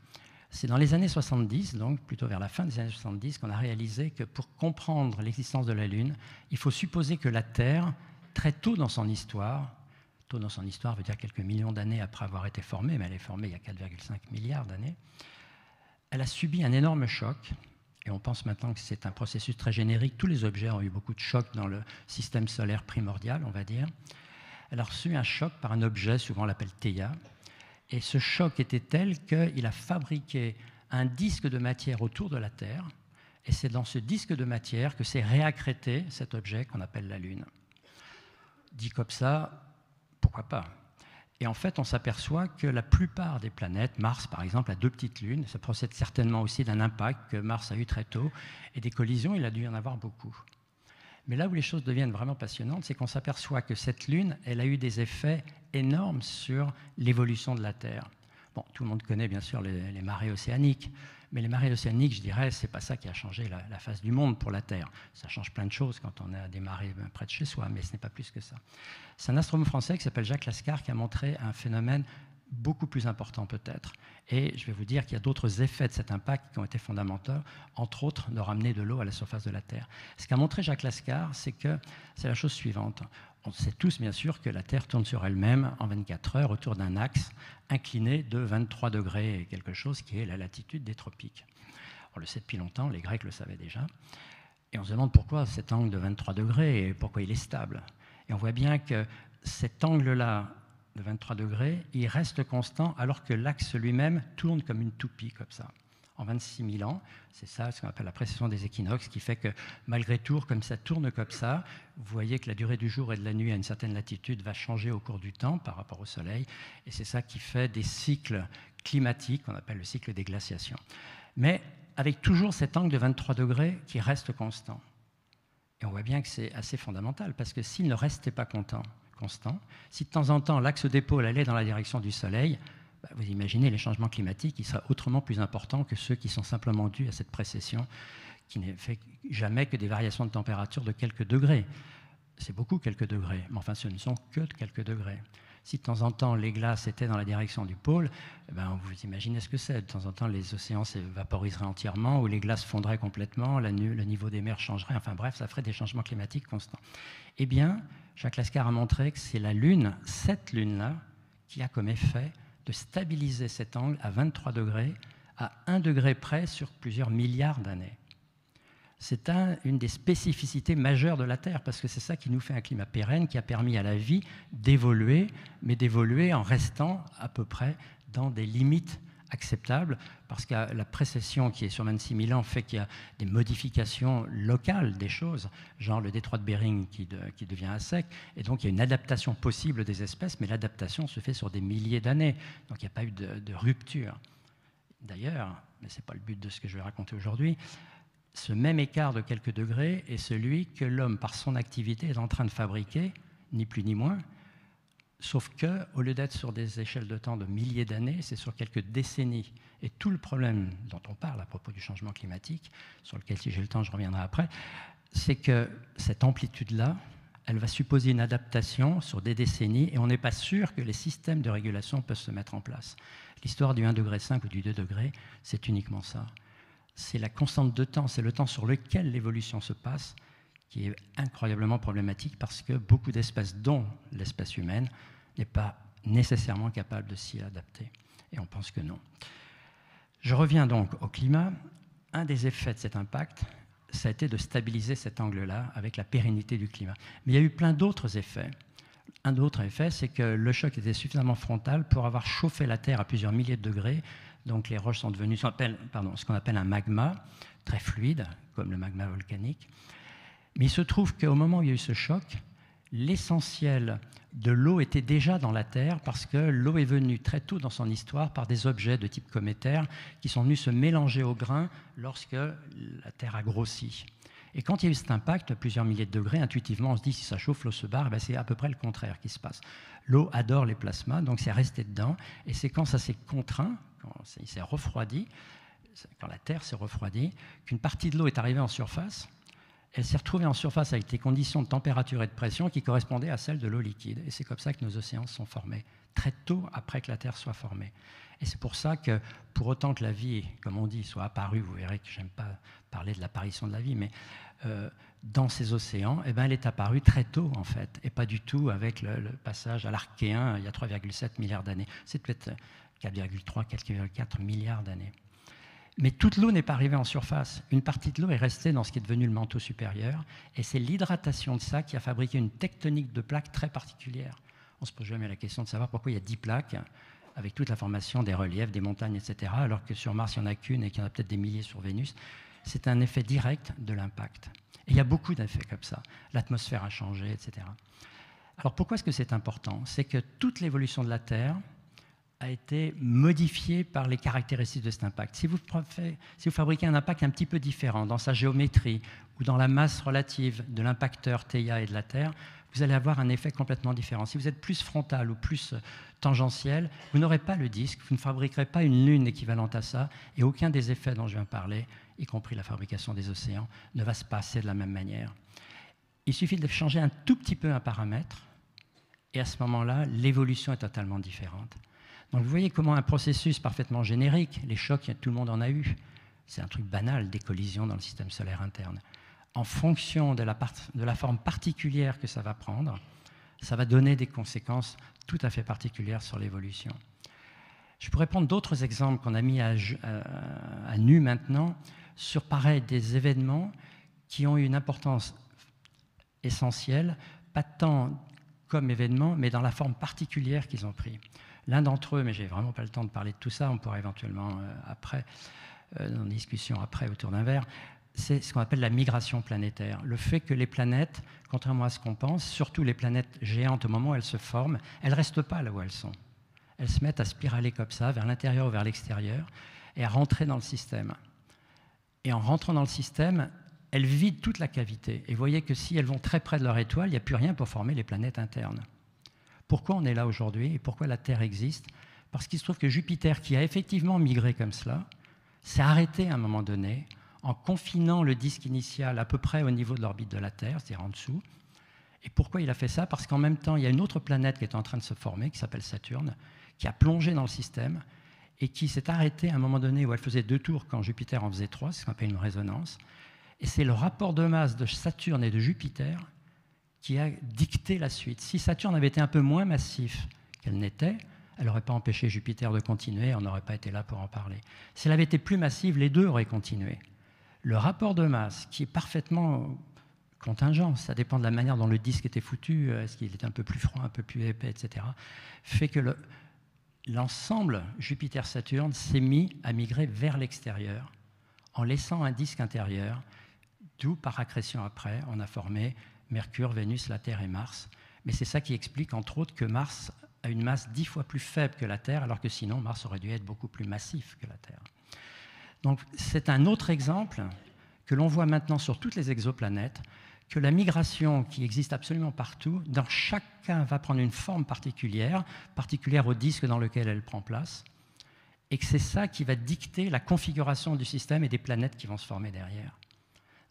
C'est dans les années 70, donc plutôt vers la fin des années 70, qu'on a réalisé que pour comprendre l'existence de la Lune, il faut supposer que la Terre, très tôt dans son histoire veut dire quelques millions d'années après avoir été formée, mais elle est formée il y a 4,5 milliards d'années, elle a subi un énorme choc, et on pense maintenant que c'est un processus très générique. Tous les objets ont eu beaucoup de chocs dans le système solaire primordial, on va dire. Elle a reçu un choc par un objet, souvent on l'appelle Theia, et ce choc était tel qu'il a fabriqué un disque de matière autour de la Terre, et c'est dans ce disque de matière que s'est réaccrété cet objet qu'on appelle la Lune. Dit comme ça, pourquoi pas? Et en fait, on s'aperçoit que la plupart des planètes, Mars par exemple, a 2 petites lunes, ça procède certainement aussi d'un impact que Mars a eu très tôt, et des collisions, il a dû y en avoir beaucoup. Mais là où les choses deviennent vraiment passionnantes, c'est qu'on s'aperçoit que cette Lune, elle a eu des effets énormes sur l'évolution de la Terre. Bon, tout le monde connaît bien sûr les marées océaniques, mais les marées océaniques, je dirais, c'est pas ça qui a changé la face du monde pour la Terre. Ça change plein de choses quand on a des marées près de chez soi, mais ce n'est pas plus que ça. C'est un astronome français qui s'appelle Jacques Lascar qui a montré un phénomène beaucoup plus important peut-être. Et je vais vous dire qu'il y a d'autres effets de cet impact qui ont été fondamentaux, entre autres de ramener de l'eau à la surface de la Terre. Ce qu'a montré Jacques Lascar, c'est la chose suivante. On sait tous bien sûr que la Terre tourne sur elle-même en 24 heures autour d'un axe incliné de 23 degrés et quelque chose qui est la latitude des tropiques. On le sait depuis longtemps, les Grecs le savaient déjà. Et on se demande pourquoi cet angle de 23 degrés et pourquoi il est stable. Et on voit bien que cet angle-là de 23 degrés, il reste constant alors que l'axe lui-même tourne comme une toupie, comme ça. En 26 000 ans, c'est ça ce qu'on appelle la précession des équinoxes, qui fait que malgré tout, comme ça tourne comme ça, vous voyez que la durée du jour et de la nuit à une certaine latitude va changer au cours du temps par rapport au Soleil, et c'est ça qui fait des cycles climatiques, qu'on appelle le cycle des glaciations. Mais avec toujours cet angle de 23 degrés qui reste constant. Et on voit bien que c'est assez fondamental, parce que s'il ne restait pas constant, si de temps en temps l'axe d'épaule allait dans la direction du Soleil, vous imaginez les changements climatiques qui seraient autrement plus importants que ceux qui sont simplement dus à cette précession qui n'est fait jamais que des variations de température de quelques degrés. C'est beaucoup quelques degrés, mais enfin ce ne sont que de quelques degrés. Si de temps en temps les glaces étaient dans la direction du pôle, vous imaginez ce que c'est. De temps en temps les océans s'évaporiseraient entièrement ou les glaces fondraient complètement, le niveau des mers changerait, enfin bref, ça ferait des changements climatiques constants. Eh bien, Jacques Lascar a montré que c'est la Lune, cette Lune-là, qui a comme effet de stabiliser cet angle à 23 degrés, à 1 degré près sur plusieurs milliards d'années. C'est une des spécificités majeures de la Terre, parce que c'est ça qui nous fait un climat pérenne, qui a permis à la vie d'évoluer, mais d'évoluer en restant à peu près dans des limites acceptable, parce que la précession qui est sur 26 000 ans fait qu'il y a des modifications locales des choses, genre le détroit de Bering qui devient à sec, et donc il y a une adaptation possible des espèces, mais l'adaptation se fait sur des milliers d'années, donc il n'y a pas eu de rupture. D'ailleurs, mais ce n'est pas le but de ce que je vais raconter aujourd'hui, ce même écart de quelques degrés est celui que l'homme, par son activité, est en train de fabriquer, ni plus ni moins, sauf qu'au lieu d'être sur des échelles de temps de milliers d'années, c'est sur quelques décennies. Et tout le problème dont on parle à propos du changement climatique, sur lequel, si j'ai le temps, je reviendrai après, c'est que cette amplitude-là, elle va supposer une adaptation sur des décennies, et on n'est pas sûr que les systèmes de régulation peuvent se mettre en place. L'histoire du 1,5 degré ou du 2 degrés, c'est uniquement ça. C'est la constante de temps, c'est le temps sur lequel l'évolution se passe, qui est incroyablement problématique parce que beaucoup d'espèces, dont l'espèce humaine, n'est pas nécessairement capable de s'y adapter. Et on pense que non. Je reviens donc au climat. Un des effets de cet impact, ça a été de stabiliser cet angle-là avec la pérennité du climat. Mais il y a eu plein d'autres effets. Un autre effet, c'est que le choc était suffisamment frontal pour avoir chauffé la Terre à plusieurs milliers de degrés. Donc les roches sont devenues ce qu'on appelle un magma, très fluide, comme le magma volcanique. Mais il se trouve qu'au moment où il y a eu ce choc, l'essentiel de l'eau était déjà dans la Terre parce que l'eau est venue très tôt dans son histoire par des objets de type cométaire qui sont venus se mélanger au grain lorsque la Terre a grossi. Et quand il y a eu cet impact, à plusieurs milliers de degrés, intuitivement, on se dit si ça chauffe, l'eau se barre, ben c'est à peu près le contraire qui se passe. L'eau adore les plasmas, donc c'est resté dedans, et c'est quand ça s'est contraint, quand il s'est refroidi, quand la Terre s'est refroidie, qu'une partie de l'eau est arrivée en surface. Elle s'est retrouvée en surface avec des conditions de température et de pression qui correspondaient à celles de l'eau liquide. Et c'est comme ça que nos océans sont formés, très tôt après que la Terre soit formée. Et c'est pour ça que, pour autant que la vie, comme on dit, soit apparue, vous verrez que je n'aime pas parler de l'apparition de la vie, mais dans ces océans, eh ben, elle est apparue très tôt, en fait, et pas du tout avec le passage à l'Archéen il y a 3,7 milliards d'années. C'est peut-être 4,3, 4,4 milliards d'années. Mais toute l'eau n'est pas arrivée en surface. Une partie de l'eau est restée dans ce qui est devenu le manteau supérieur, et c'est l'hydratation de ça qui a fabriqué une tectonique de plaques très particulière. On ne se pose jamais la question de savoir pourquoi il y a 10 plaques, avec toute la formation des reliefs, des montagnes, etc., alors que sur Mars, il n'y en a qu'une et qu'il y en a peut-être des milliers sur Vénus. C'est un effet direct de l'impact. Et il y a beaucoup d'effets comme ça. L'atmosphère a changé, etc. Alors pourquoi est-ce que c'est important? C'est que toute l'évolution de la Terre a été modifié par les caractéristiques de cet impact. Si vous fabriquez un impact un petit peu différent dans sa géométrie ou dans la masse relative de l'impacteur Theia et de la Terre, vous allez avoir un effet complètement différent. Si vous êtes plus frontal ou plus tangentiel, vous n'aurez pas le disque, vous ne fabriquerez pas une lune équivalente à ça, et aucun des effets dont je viens de parler, y compris la fabrication des océans, ne va se passer de la même manière. Il suffit de changer un tout petit peu un paramètre, et à ce moment-là, l'évolution est totalement différente. Donc vous voyez comment un processus parfaitement générique, les chocs, tout le monde en a eu, c'est un truc banal, des collisions dans le système solaire interne. En fonction de la forme particulière que ça va prendre, ça va donner des conséquences tout à fait particulières sur l'évolution. Je pourrais prendre d'autres exemples qu'on a mis à nu maintenant sur, pareil, des événements qui ont eu une importance essentielle, pas tant comme événement, mais dans la forme particulière qu'ils ont pris. L'un d'entre eux, mais je n'ai vraiment pas le temps de parler de tout ça, on pourra éventuellement après, dans une discussion après autour d'un verre, c'est ce qu'on appelle la migration planétaire. Le fait que les planètes, contrairement à ce qu'on pense, surtout les planètes géantes au moment où elles se forment, elles ne restent pas là où elles sont. Elles se mettent à spiraler comme ça, vers l'intérieur ou vers l'extérieur, et à rentrer dans le système. Et en rentrant dans le système, elles vident toute la cavité. Et vous voyez que si elles vont très près de leur étoile, il n'y a plus rien pour former les planètes internes. Pourquoi on est là aujourd'hui et pourquoi la Terre existe? Parce qu'il se trouve que Jupiter, qui a effectivement migré comme cela, s'est arrêté à un moment donné en confinant le disque initial à peu près au niveau de l'orbite de la Terre, c'est-à-dire en dessous. Et pourquoi il a fait ça? Parce qu'en même temps, il y a une autre planète qui est en train de se former, qui s'appelle Saturne, qui a plongé dans le système et qui s'est arrêtée à un moment donné où elle faisait 2 tours quand Jupiter en faisait 3, c'est ce qu'on appelle une résonance. Et c'est le rapport de masse de Saturne et de Jupiter qui a dicté la suite. Si Saturne avait été un peu moins massif qu'elle n'était, elle n'aurait pas empêché Jupiter de continuer, on n'aurait pas été là pour en parler. Si elle avait été plus massive, les deux auraient continué. Le rapport de masse, qui est parfaitement contingent, ça dépend de la manière dont le disque était foutu, est-ce qu'il était un peu plus froid, un peu plus épais, etc., fait que l'ensemble Jupiter-Saturne s'est mis à migrer vers l'extérieur, en laissant un disque intérieur, d'où, par accrétion après, on a formé Mercure, Vénus, la Terre et Mars. Mais c'est ça qui explique, entre autres, que Mars a une masse 10 fois plus faible que la Terre, alors que sinon, Mars aurait dû être beaucoup plus massif que la Terre. Donc, c'est un autre exemple que l'on voit maintenant sur toutes les exoplanètes, que la migration qui existe absolument partout, dans chacun va prendre une forme particulière au disque dans lequel elle prend place, et que c'est ça qui va dicter la configuration du système et des planètes qui vont se former derrière.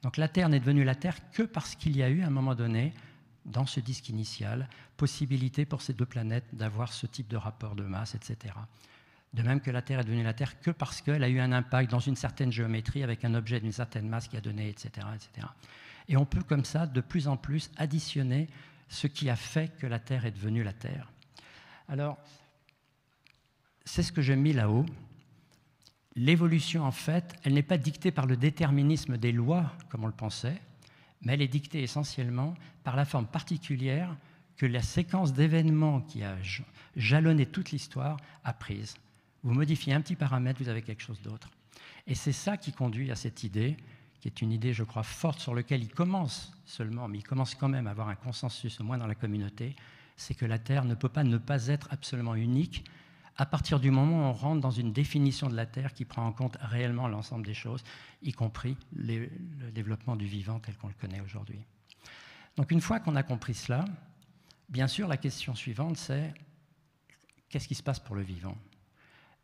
Donc la Terre n'est devenue la Terre que parce qu'il y a eu, à un moment donné, dans ce disque initial, possibilité pour ces deux planètes d'avoir ce type de rapport de masse, etc. De même que la Terre est devenue la Terre que parce qu'elle a eu un impact dans une certaine géométrie avec un objet d'une certaine masse qui a donné, etc., etc. Et on peut comme ça, de plus en plus, additionner ce qui a fait que la Terre est devenue la Terre. Alors, c'est ce que j'ai mis là-haut. L'évolution, en fait, elle n'est pas dictée par le déterminisme des lois, comme on le pensait, mais elle est dictée essentiellement par la forme particulière que la séquence d'événements qui a jalonné toute l'histoire a prise. Vous modifiez un petit paramètre, vous avez quelque chose d'autre. Et c'est ça qui conduit à cette idée qui est une idée, je crois, forte, sur laquelle il commence seulement, mais il commence quand même à avoir un consensus, au moins dans la communauté, c'est que la Terre ne peut pas ne pas être absolument unique à partir du moment où on rentre dans une définition de la Terre qui prend en compte réellement l'ensemble des choses, y compris le développement du vivant tel qu'on le connaît aujourd'hui. Donc une fois qu'on a compris cela, bien sûr, la question suivante, c'est qu'est-ce qui se passe pour le vivant?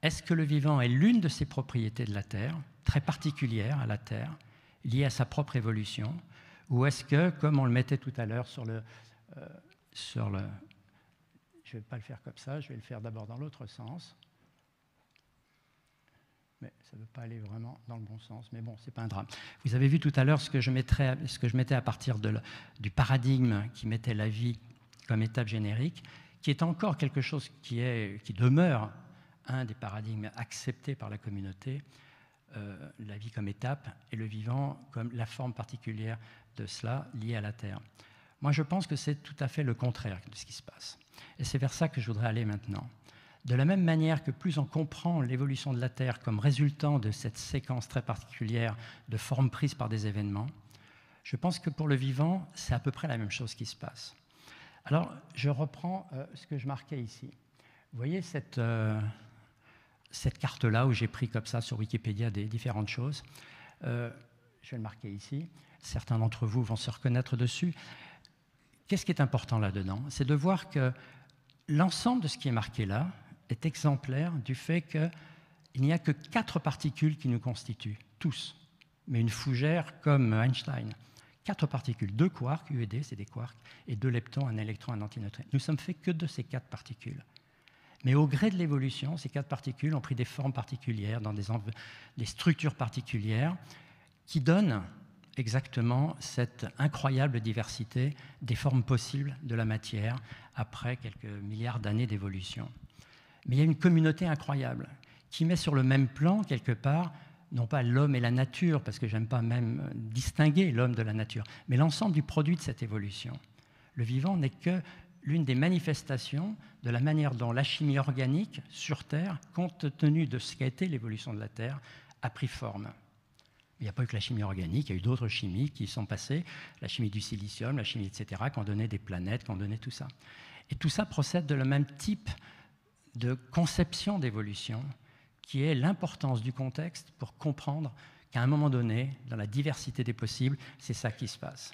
Est-ce que le vivant est l'une de ces propriétés de la Terre, très particulières à la Terre, liées à sa propre évolution, ou est-ce que, comme on le mettait tout à l'heure sur le... je ne vais pas le faire comme ça, je vais le faire d'abord dans l'autre sens. Mais ça ne veut pas aller vraiment dans le bon sens, mais bon, ce n'est pas un drame. Vous avez vu tout à l'heure ce que je mettais à partir du paradigme qui mettait la vie comme étape générique, qui est encore quelque chose qui demeure un des paradigmes acceptés par la communauté, la vie comme étape et le vivant comme la forme particulière de cela liée à la Terre. Moi, je pense que c'est tout à fait le contraire de ce qui se passe. Et c'est vers ça que je voudrais aller maintenant. De la même manière que plus on comprend l'évolution de la Terre comme résultant de cette séquence très particulière de formes prises par des événements, je pense que pour le vivant, c'est à peu près la même chose qui se passe. Alors, je reprends ce que je marquais ici. Vous voyez cette carte-là où j'ai pris comme ça sur Wikipédia des différentes choses. Je vais le marquer ici. Certains d'entre vous vont se reconnaître dessus. Qu'est-ce qui est important là-dedans? C'est de voir que l'ensemble de ce qui est marqué là est exemplaire du fait qu'il n'y a que 4 particules qui nous constituent, tous. Mais une fougère comme Einstein. 4 particules, 2 quarks, U et D, c'est des quarks, et 2 leptons, un électron, un antineutrino. Nous sommes faits que de ces 4 particules. Mais au gré de l'évolution, ces 4 particules ont pris des formes particulières, dans des structures particulières, qui donnent exactement cette incroyable diversité des formes possibles de la matière après quelques milliards d'années d'évolution. Mais il y a une communauté incroyable qui met sur le même plan, quelque part, non pas l'homme et la nature, parce que je n'aime pas même distinguer l'homme de la nature, mais l'ensemble du produit de cette évolution. Le vivant n'est que l'une des manifestations de la manière dont la chimie organique sur Terre, compte tenu de ce qu'a été l'évolution de la Terre, a pris forme. Il n'y a pas eu que la chimie organique, il y a eu d'autres chimies qui sont passées, la chimie du silicium, la chimie, etc., qui ont donné des planètes, qui ont donné tout ça. Et tout ça procède de le même type de conception d'évolution, qui est l'importance du contexte pour comprendre qu'à un moment donné, dans la diversité des possibles, c'est ça qui se passe.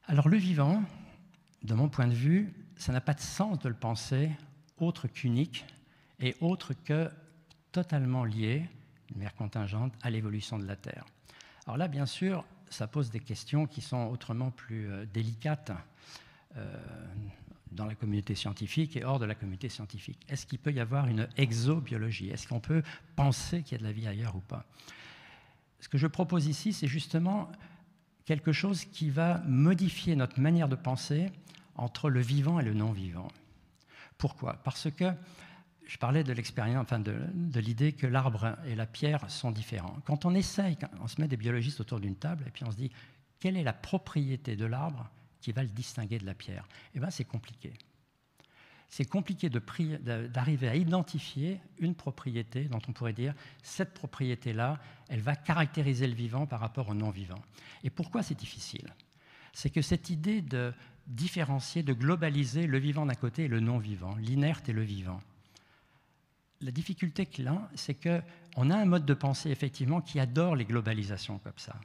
Alors le vivant, de mon point de vue, ça n'a pas de sens de le penser autre qu'unique et autre que totalement lié, une manière contingente, à l'évolution de la Terre. Alors là, bien sûr, ça pose des questions qui sont autrement plus délicates dans la communauté scientifique et hors de la communauté scientifique. Est-ce qu'il peut y avoir une exobiologie? Est-ce qu'on peut penser qu'il y a de la vie ailleurs ou pas? Ce que je propose ici, c'est justement quelque chose qui va modifier notre manière de penser entre le vivant et le non-vivant. Pourquoi? Parce que je parlais de l'expérience, enfin de l'idée que l'arbre et la pierre sont différents. Quand on essaye, on se met des biologistes autour d'une table et puis on se dit quelle est la propriété de l'arbre qui va le distinguer de la pierre? Eh bien, c'est compliqué. C'est compliqué d'arriver à identifier une propriété dont on pourrait dire cette propriété-là, elle va caractériser le vivant par rapport au non-vivant. Et pourquoi c'est difficile? C'est que cette idée de différencier, de globaliser le vivant d'un côté et le non-vivant, l'inerte et le vivant. La difficulté qu'il a, c'est qu'on a un mode de pensée, effectivement, qui adore les globalisations comme ça,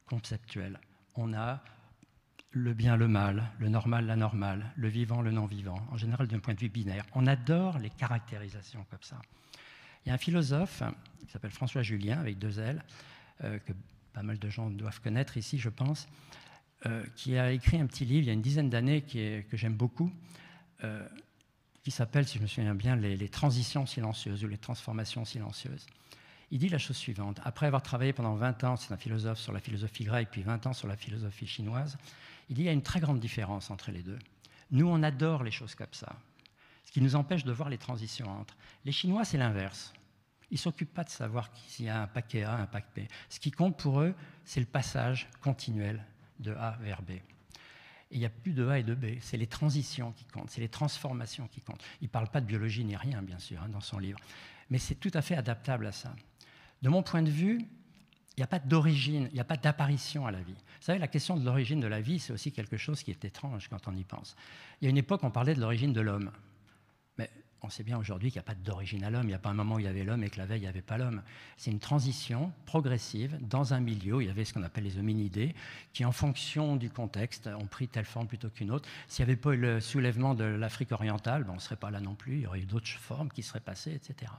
conceptuelles. On a le bien, le mal, le normal, l'anormal, le vivant, le non-vivant, en général d'un point de vue binaire. On adore les caractérisations comme ça. Il y a un philosophe qui s'appelle François Julien, avec 2 L, que pas mal de gens doivent connaître ici, je pense, qui a écrit un petit livre il y a une dizaine d'années que j'aime beaucoup, qui s'appelle, si je me souviens bien, les transitions silencieuses ou les transformations silencieuses. Il dit la chose suivante. Après avoir travaillé pendant 20 ans, c'est un philosophe sur la philosophie grecque, puis 20 ans sur la philosophie chinoise, il dit qu'il y a une très grande différence entre les deux. Nous, on adore les choses comme ça, ce qui nous empêche de voir les transitions entre. Les Chinois, c'est l'inverse. Ils ne s'occupent pas de savoir s'il y a un paquet A, un paquet B. Ce qui compte pour eux, c'est le passage continuel de A vers B. Et il n'y a plus de A et de B, c'est les transitions qui comptent, c'est les transformations qui comptent. Il ne parle pas de biologie ni rien, bien sûr, dans son livre, mais c'est tout à fait adaptable à ça. De mon point de vue, n'y a pas d'origine, il n'y a pas d'apparition à la vie. Vous savez, la question de l'origine de la vie, c'est aussi quelque chose qui est étrange quand on y pense. Il y a une époque, on parlait de l'origine de l'homme. Mais on sait bien aujourd'hui qu'il n'y a pas d'origine à l'homme. Il n'y a pas un moment où il y avait l'homme et que la veille, il n'y avait pas l'homme. C'est une transition progressive dans un milieu où il y avait ce qu'on appelle les hominidés, qui, en fonction du contexte, ont pris telle forme plutôt qu'une autre. S'il n'y avait pas eu le soulèvement de l'Afrique orientale, on ne serait pas là non plus. Il y aurait eu d'autres formes qui seraient passées, etc.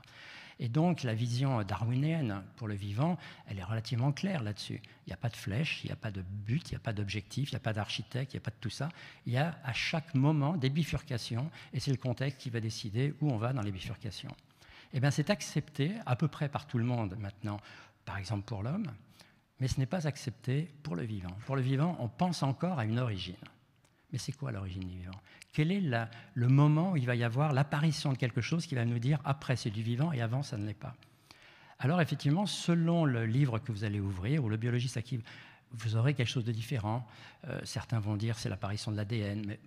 Et donc, la vision darwinienne pour le vivant, elle est relativement claire là-dessus. Il n'y a pas de flèche, il n'y a pas de but, il n'y a pas d'objectif, il n'y a pas d'architecte, il n'y a pas de tout ça. Il y a à chaque moment des bifurcations, et c'est le contexte qui va décider où on va dans les bifurcations. Eh bien, c'est accepté à peu près par tout le monde maintenant, par exemple pour l'homme, mais ce n'est pas accepté pour le vivant. Pour le vivant, on pense encore à une origine. Mais c'est quoi l'origine du vivant? Quel est le moment où il va y avoir l'apparition de quelque chose qui va nous dire après c'est du vivant et avant ça ne l'est pas? Alors effectivement, selon le livre que vous allez ouvrir ou le biologiste à qui vous aurez quelque chose de différent, certains vont dire c'est l'apparition de l'ADN, mais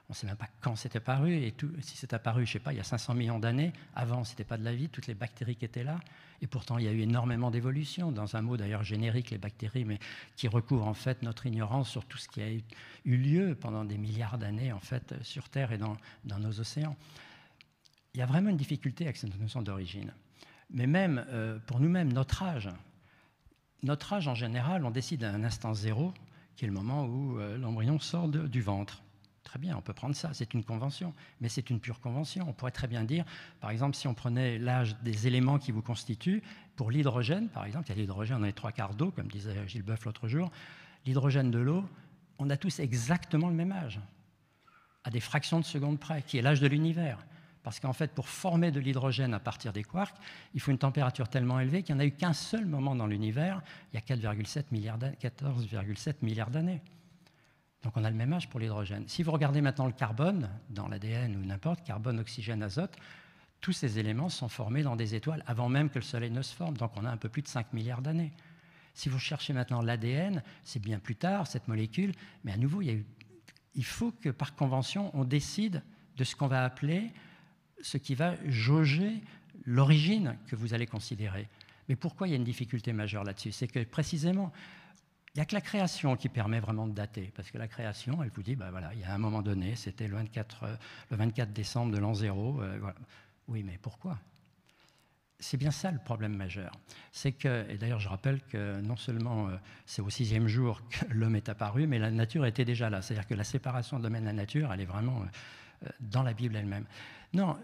on ne sait même pas quand c'est apparu, et tout, si c'est apparu, je ne sais pas, il y a 500 millions d'années, avant ce n'était pas de la vie, toutes les bactéries qui étaient là, et pourtant il y a eu énormément d'évolution, dans un mot d'ailleurs générique, les bactéries, mais qui recouvre en fait notre ignorance sur tout ce qui a eu lieu pendant des milliards d'années en fait sur Terre et dans nos océans. Il y a vraiment une difficulté avec cette notion d'origine. Mais même pour nous-mêmes, notre âge en général, on décide à un instant zéro, qui est le moment où l'embryon sort du ventre. Très bien, on peut prendre ça, c'est une convention, mais c'est une pure convention. On pourrait très bien dire, par exemple, si on prenait l'âge des éléments qui vous constituent, pour l'hydrogène, par exemple, il y a l'hydrogène dans les 3/4 d'eau, comme disait Gilles Boeuf l'autre jour, l'hydrogène de l'eau, on a tous exactement le même âge, à des fractions de secondes près, qui est l'âge de l'univers. Parce qu'en fait, pour former de l'hydrogène à partir des quarks, il faut une température tellement élevée qu'il n'y en a eu qu'un seul moment dans l'univers, il y a 14,7 milliards d'années. Donc on a le même âge pour l'hydrogène. Si vous regardez maintenant le carbone, dans l'ADN ou n'importe, carbone, oxygène, azote, tous ces éléments sont formés dans des étoiles avant même que le Soleil ne se forme. Donc on a un peu plus de 5 milliards d'années. Si vous cherchez maintenant l'ADN, c'est bien plus tard, cette molécule, mais à nouveau, il faut que par convention, on décide de ce qu'on va appeler ce qui va jauger l'origine que vous allez considérer. Mais pourquoi il y a une difficulté majeure là-dessus? C'est que précisément, il n'y a que la création qui permet vraiment de dater, parce que la création, elle vous dit, ben voilà, il y a un moment donné, c'était le 24 décembre de l'an 0, voilà. Oui, mais pourquoi? C'est bien ça le problème majeur. C'est que, et d'ailleurs je rappelle que non seulement c'est au 6e jour que l'homme est apparu, mais la nature était déjà là. C'est-à-dire que la séparation de l'homme et de la nature, elle est vraiment dans la Bible elle-même. Non,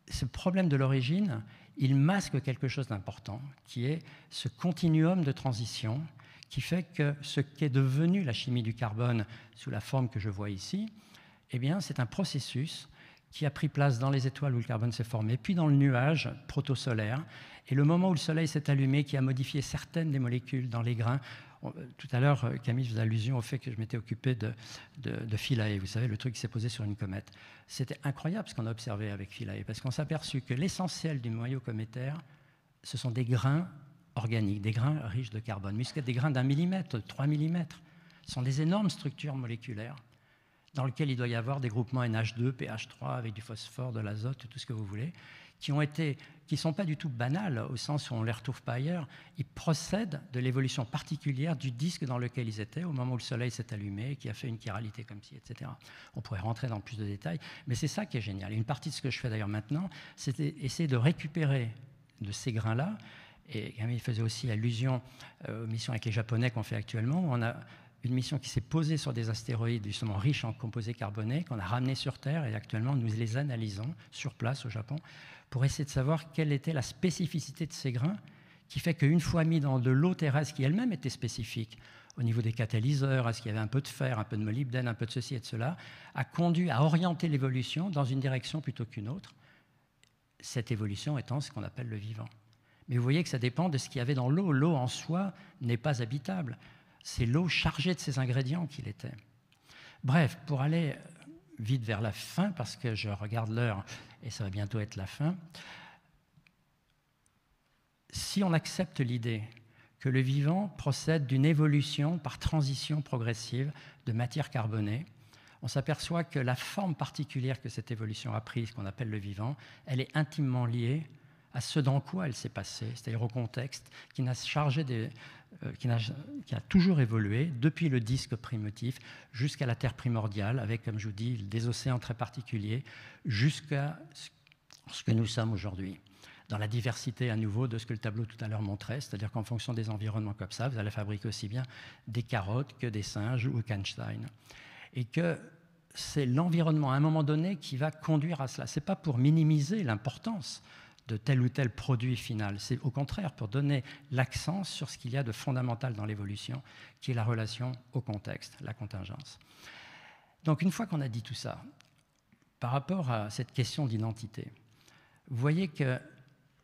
ce problème de l'origine, il masque quelque chose d'important, qui est ce continuum de transition qui fait que ce qu'est devenu la chimie du carbone sous la forme que je vois ici, eh bien, c'est un processus qui a pris place dans les étoiles où le carbone s'est formé, puis dans le nuage protosolaire. Et le moment où le Soleil s'est allumé, qui a modifié certaines des molécules dans les grains. Tout à l'heure, Camille faisait allusion au fait que je m'étais occupé de Philae, vous savez, le truc qui s'est posé sur une comète. C'était incroyable ce qu'on a observé avec Philae, parce qu'on s'est aperçu que l'essentiel du noyau cométaire, ce sont des grains organiques, des grains riches de carbone, jusqu'à des grains d'1 millimètre, 3 millimètres. Ce sont des énormes structures moléculaires dans lesquelles il doit y avoir des groupements NH2, PH3, avec du phosphore, de l'azote, tout ce que vous voulez, qui ne sont pas du tout banals, au sens où on ne les retrouve pas ailleurs. Ils procèdent de l'évolution particulière du disque dans lequel ils étaient, au moment où le Soleil s'est allumé, qui a fait une chiralité comme ci, etc. On pourrait rentrer dans plus de détails, mais c'est ça qui est génial. Et une partie de ce que je fais d'ailleurs maintenant, c'est essayer de récupérer de ces grains-là. Et Camille faisait aussi allusion aux missions avec les Japonais qu'on fait actuellement, où on a une mission qui s'est posée sur des astéroïdes justement riches en composés carbonés, qu'on a ramenés sur Terre, et actuellement nous les analysons sur place au Japon, pour essayer de savoir quelle était la spécificité de ces grains, qui fait qu'une fois mis dans de l'eau terrestre, qui elle-même était spécifique, au niveau des catalyseurs, est-ce qu'il y avait un peu de fer, un peu de molybdène, un peu de ceci et de cela, a conduit à orienter l'évolution dans une direction plutôt qu'une autre, cette évolution étant ce qu'on appelle le vivant. Mais vous voyez que ça dépend de ce qu'il y avait dans l'eau. L'eau en soi n'est pas habitable. C'est l'eau chargée de ces ingrédients qu'il était. Bref, pour aller vite vers la fin, parce que je regarde l'heure et ça va bientôt être la fin, si on accepte l'idée que le vivant procède d'une évolution par transition progressive de matière carbonée, on s'aperçoit que la forme particulière que cette évolution a prise, qu'on appelle le vivant, elle est intimement liée à ce dans quoi elle s'est passée, c'est-à-dire au contexte qui n'a chargé qui a toujours évolué depuis le disque primitif jusqu'à la Terre primordiale, avec, comme je vous dis, des océans très particuliers, jusqu'à ce que nous sommes aujourd'hui, dans la diversité à nouveau de ce que le tableau tout à l'heure montrait, c'est-à-dire qu'en fonction des environnements comme ça, vous allez fabriquer aussi bien des carottes que des singes ou qu'Einstein. Et que c'est l'environnement à un moment donné qui va conduire à cela. Ce n'est pas pour minimiser l'importance de tel ou tel produit final. C'est au contraire pour donner l'accent sur ce qu'il y a de fondamental dans l'évolution, qui est la relation au contexte, la contingence. Donc une fois qu'on a dit tout ça, par rapport à cette question d'identité, vous voyez que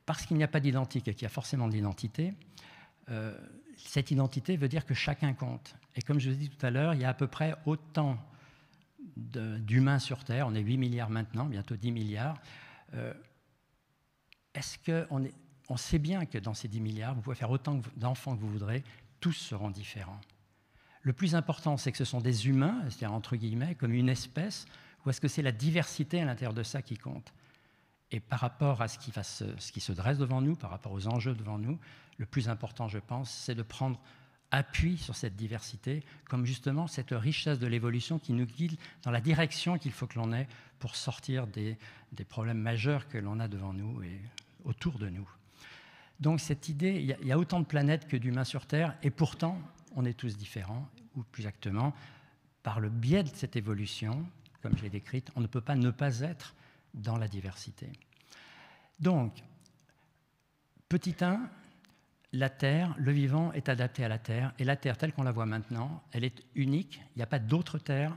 parce qu'il n'y a pas d'identique et qu'il y a forcément de l'identité, cette identité veut dire que chacun compte. Et comme je vous ai dit tout à l'heure, il y a à peu près autant d'humains sur Terre, on est 8 milliards maintenant, bientôt 10 milliards, est-ce qu'on sait bien que dans ces 10 milliards, vous pouvez faire autant d'enfants que vous voudrez, tous seront différents. Le plus important, c'est que ce sont des humains, c'est-à-dire entre guillemets, comme une espèce, ou est-ce que c'est la diversité à l'intérieur de ça qui compte? Et par rapport à ce qui se dresse devant nous, par rapport aux enjeux devant nous, le plus important, je pense, c'est de prendre appui sur cette diversité, comme justement cette richesse de l'évolution qui nous guide dans la direction qu'il faut que l'on ait pour sortir des problèmes majeurs que l'on a devant nous et autour de nous. Donc cette idée, il y a autant de planètes que d'humains sur Terre, et pourtant, on est tous différents, ou plus exactement, par le biais de cette évolution, comme je l'ai décrite, on ne peut pas ne pas être dans la diversité. Donc, petit 1, la Terre, le vivant est adapté à la Terre, et la Terre telle qu'on la voit maintenant, elle est unique, il n'y a pas d'autre Terre,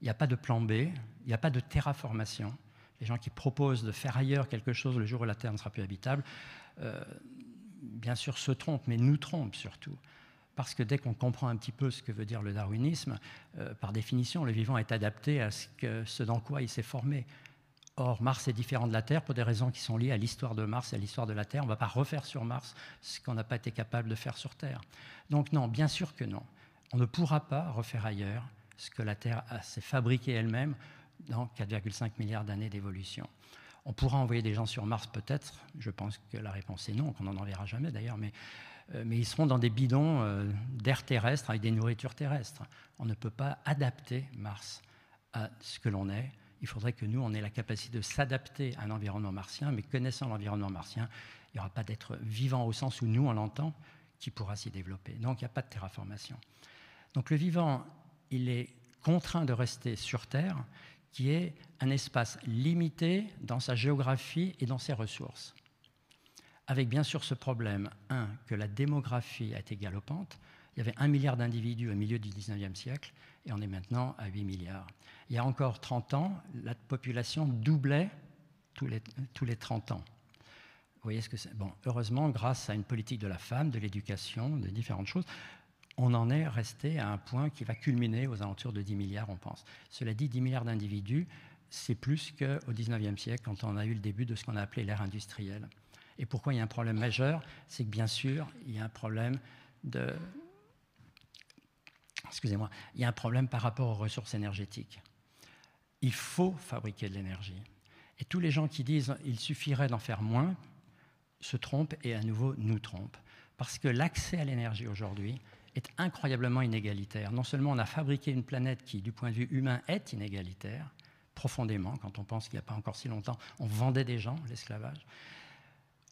il n'y a pas de plan B, il n'y a pas de terraformation. Les gens qui proposent de faire ailleurs quelque chose le jour où la Terre ne sera plus habitable, bien sûr se trompent, mais nous trompent surtout. Parce que dès qu'on comprend un petit peu ce que veut dire le darwinisme, par définition, le vivant est adapté à ce dans quoi il s'est formé. Or, Mars est différent de la Terre pour des raisons qui sont liées à l'histoire de Mars et à l'histoire de la Terre. On ne va pas refaire sur Mars ce qu'on n'a pas été capable de faire sur Terre. Donc non, bien sûr que non. On ne pourra pas refaire ailleurs ce que la Terre s'est fabriqué elle-même dans 4,5 milliards d'années d'évolution. On pourra envoyer des gens sur Mars peut-être, je pense que la réponse est non, qu'on n'en enverra jamais d'ailleurs, mais ils seront dans des bidons d'air terrestre avec des nourritures terrestres. On ne peut pas adapter Mars à ce que l'on est. Il faudrait que nous, on ait la capacité de s'adapter à un environnement martien, mais connaissant l'environnement martien, il n'y aura pas d'être vivant au sens où nous, on l'entend, qui pourra s'y développer. Donc, il n'y a pas de terraformation. Donc, le vivant, il est contraint de rester sur Terre, qui est un espace limité dans sa géographie et dans ses ressources. Avec bien sûr ce problème, que la démographie a été galopante. Il y avait 1 milliard d'individus au milieu du 19e siècle, et on est maintenant à 8 milliards. Il y a encore 30 ans, la population doublait tous les 30 ans. Vous voyez ce que c'est? Bon, heureusement, grâce à une politique de la femme, de l'éducation, de différentes choses, on en est resté à un point qui va culminer aux alentours de 10 milliards, on pense. Cela dit, 10 milliards d'individus, c'est plus qu'au 19e siècle, quand on a eu le début de ce qu'on a appelé l'ère industrielle. Et pourquoi il y a un problème majeur? C'est que, bien sûr, il y a un problème il y a un problème par rapport aux ressources énergétiques. Il faut fabriquer de l'énergie. Et tous les gens qui disent qu'il suffirait d'en faire moins se trompent et à nouveau nous trompent. Parce que l'accès à l'énergie aujourd'hui est incroyablement inégalitaire. Non seulement on a fabriqué une planète qui, du point de vue humain, est inégalitaire, profondément, quand on pense qu'il n'y a pas encore si longtemps, on vendait des gens, l'esclavage.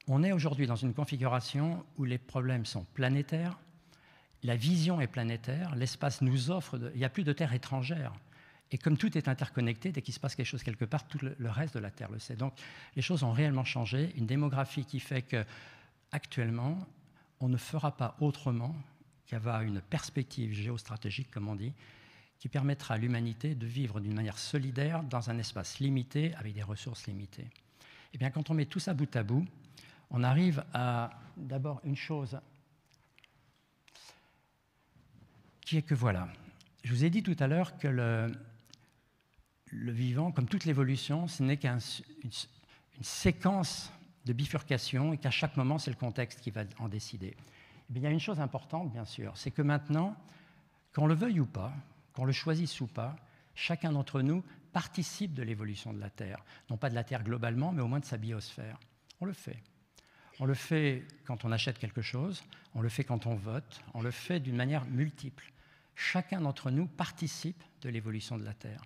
On est aujourd'hui dans une configuration où les problèmes sont planétaires, la vision est planétaire, l'espace nous offre, il n'y a plus de terre étrangère. Et comme tout est interconnecté, dès qu'il se passe quelque chose quelque part, tout le reste de la Terre le sait. Donc les choses ont réellement changé, une démographie qui fait qu'actuellement, on ne fera pas autrement qu'avoir une perspective géostratégique, comme on dit, qui permettra à l'humanité de vivre d'une manière solidaire dans un espace limité, avec des ressources limitées. Et bien, quand on met tout ça bout à bout, on arrive à d'abord une chose qui est que voilà, je vous ai dit tout à l'heure que le vivant, comme toute l'évolution, ce n'est qu'une séquence de bifurcation et qu'à chaque moment, c'est le contexte qui va en décider. Et bien, il y a une chose importante, bien sûr, c'est que maintenant, qu'on le veuille ou pas, qu'on le choisisse ou pas, chacun d'entre nous participe de l'évolution de la Terre. Non pas de la Terre globalement, mais au moins de sa biosphère. On le fait. On le fait quand on achète quelque chose, on le fait quand on vote, on le fait d'une manière multiple. Chacun d'entre nous participe de l'évolution de la Terre.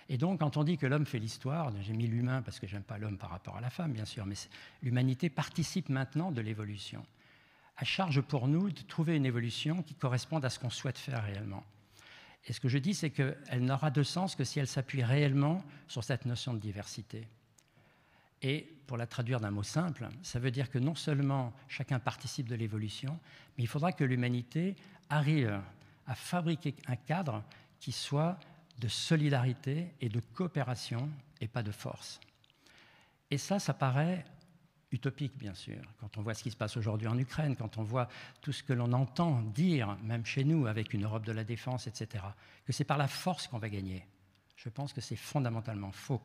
Et donc, quand on dit que l'homme fait l'histoire, j'ai mis l'humain parce que je n'aime pas l'homme par rapport à la femme, bien sûr, mais l'humanité participe maintenant de l'évolution. À charge pour nous de trouver une évolution qui corresponde à ce qu'on souhaite faire réellement. Et ce que je dis, c'est qu'elle n'aura de sens que si elle s'appuie réellement sur cette notion de diversité. Et pour la traduire d'un mot simple, ça veut dire que non seulement chacun participe de l'évolution, mais il faudra que l'humanité arrive à fabriquer un cadre qui soit de solidarité et de coopération et pas de force. Et ça paraît utopique, bien sûr, quand on voit ce qui se passe aujourd'hui en Ukraine, quand on voit tout ce que l'on entend dire, même chez nous, avec une Europe de la défense, etc., que c'est par la force qu'on va gagner. Je pense que c'est fondamentalement faux.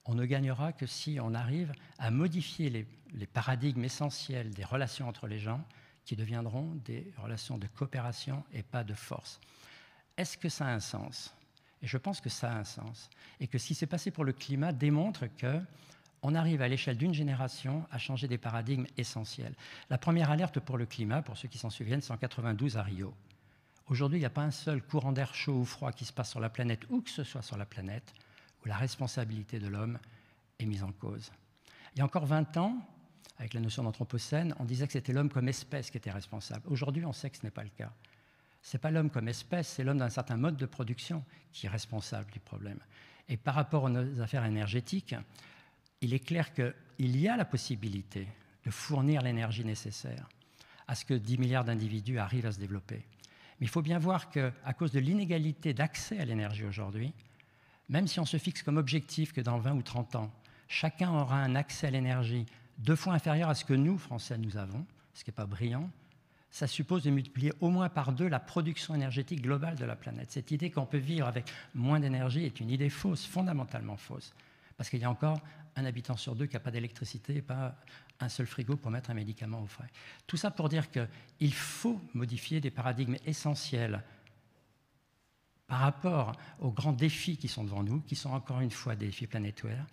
On ne gagnera que si on arrive à modifier les paradigmes essentiels des relations entre les gens qui deviendront des relations de coopération et pas de force. Est-ce que ça a un sens ? Et je pense que ça a un sens. Et que ce qui s'est passé pour le climat démontre qu'on arrive à l'échelle d'une génération à changer des paradigmes essentiels. La première alerte pour le climat, pour ceux qui s'en souviennent, c'est en 92 à Rio. Aujourd'hui, il n'y a pas un seul courant d'air chaud ou froid qui se passe sur la planète, où que ce soit sur la planète, où la responsabilité de l'homme est mise en cause. Il y a encore 20 ans, avec la notion d'anthropocène, on disait que c'était l'homme comme espèce qui était responsable. Aujourd'hui, on sait que ce n'est pas le cas. Ce n'est pas l'homme comme espèce, c'est l'homme d'un certain mode de production qui est responsable du problème. Et par rapport aux nos affaires énergétiques, il est clair qu'il y a la possibilité de fournir l'énergie nécessaire à ce que 10 milliards d'individus arrivent à se développer. Mais il faut bien voir qu'à cause de l'inégalité d'accès à l'énergie aujourd'hui, même si on se fixe comme objectif que dans 20 ou 30 ans, chacun aura un accès à l'énergie 2 fois inférieur à ce que nous, Français, nous avons, ce qui n'est pas brillant, ça suppose de multiplier au moins par 2 la production énergétique globale de la planète. Cette idée qu'on peut vivre avec moins d'énergie est une idée fausse, fondamentalement fausse. Parce qu'il y a encore un habitant sur 2 qui n'a pas d'électricité et pas un seul frigo pour mettre un médicament au frais. Tout ça pour dire qu'il faut modifier des paradigmes essentiels par rapport aux grands défis qui sont devant nous, qui sont encore une fois des défis planétaires.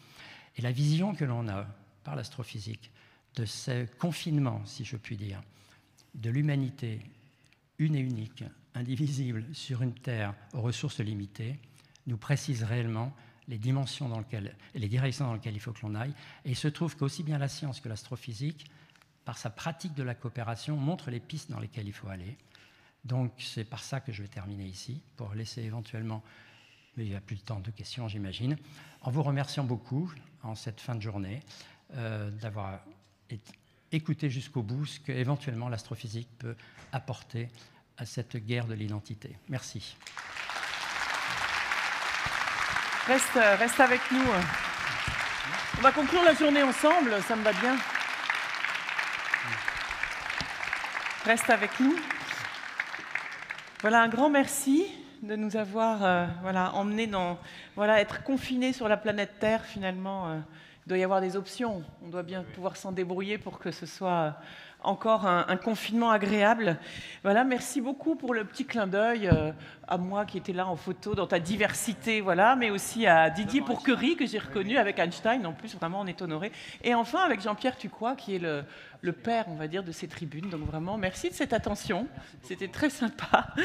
Et la vision que l'on a par l'astrophysique de ce confinement, si je puis dire, de l'humanité une et unique, indivisible, sur une Terre aux ressources limitées, nous précise réellement les dimensions dans lesquelles, et les directions dans lesquelles il faut que l'on aille. Et il se trouve qu'aussi bien la science que l'astrophysique, par sa pratique de la coopération, montre les pistes dans lesquelles il faut aller. Donc c'est par ça que je vais terminer ici, pour laisser éventuellement, mais il n'y a plus de temps de questions, j'imagine, en vous remerciant beaucoup, en cette fin de journée, d'avoir écouté jusqu'au bout ce qu'éventuellement l'astrophysique peut apporter à cette guerre de l'identité. Merci. Reste avec nous. On va conclure la journée ensemble, ça me va bien. Reste avec nous. Voilà, un grand merci de nous avoir emmenés dans... être confinés sur la planète Terre, finalement. Il doit y avoir des options. On doit bien pouvoir s'en débrouiller pour que ce soit encore un confinement agréable. Voilà, merci beaucoup pour le petit clin d'œil à moi qui était là en photo dans ta diversité, mais aussi à Didier Pourquerie que j'ai reconnu avec Einstein. En plus, vraiment, on est honoré. Et enfin, avec Jean-Pierre Tucois qui est le père, on va dire, de ces tribunes. Donc vraiment, merci de cette attention. C'était très sympa.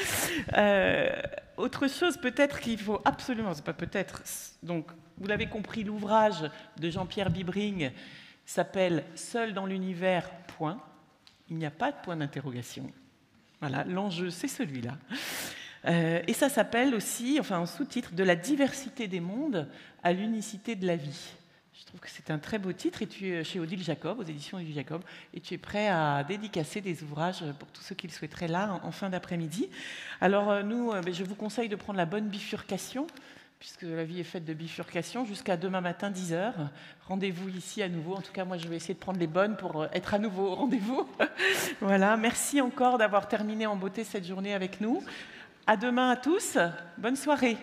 Autre chose, peut-être qu'il faut absolument, c'est pas peut-être, donc vous l'avez compris, l'ouvrage de Jean-Pierre Bibring s'appelle « Seul dans l'univers, point ». Il n'y a pas de point d'interrogation. Voilà, l'enjeu, c'est celui-là. Et ça s'appelle aussi, en sous-titre, « De la diversité des mondes à l'unicité de la vie ». Je trouve que c'est un très beau titre, et tu es chez Odile Jacob, aux éditions Odile Jacob, et tu es prêt à dédicacer des ouvrages pour tous ceux qui le souhaiteraient là, en fin d'après-midi. Alors nous, je vous conseille de prendre la bonne bifurcation, puisque la vie est faite de bifurcation, jusqu'à demain matin, 10h. Rendez-vous ici à nouveau. En tout cas, moi, je vais essayer de prendre les bonnes pour être à nouveau au rendez-vous. Voilà, merci encore d'avoir terminé en beauté cette journée avec nous. À demain à tous. Bonne soirée.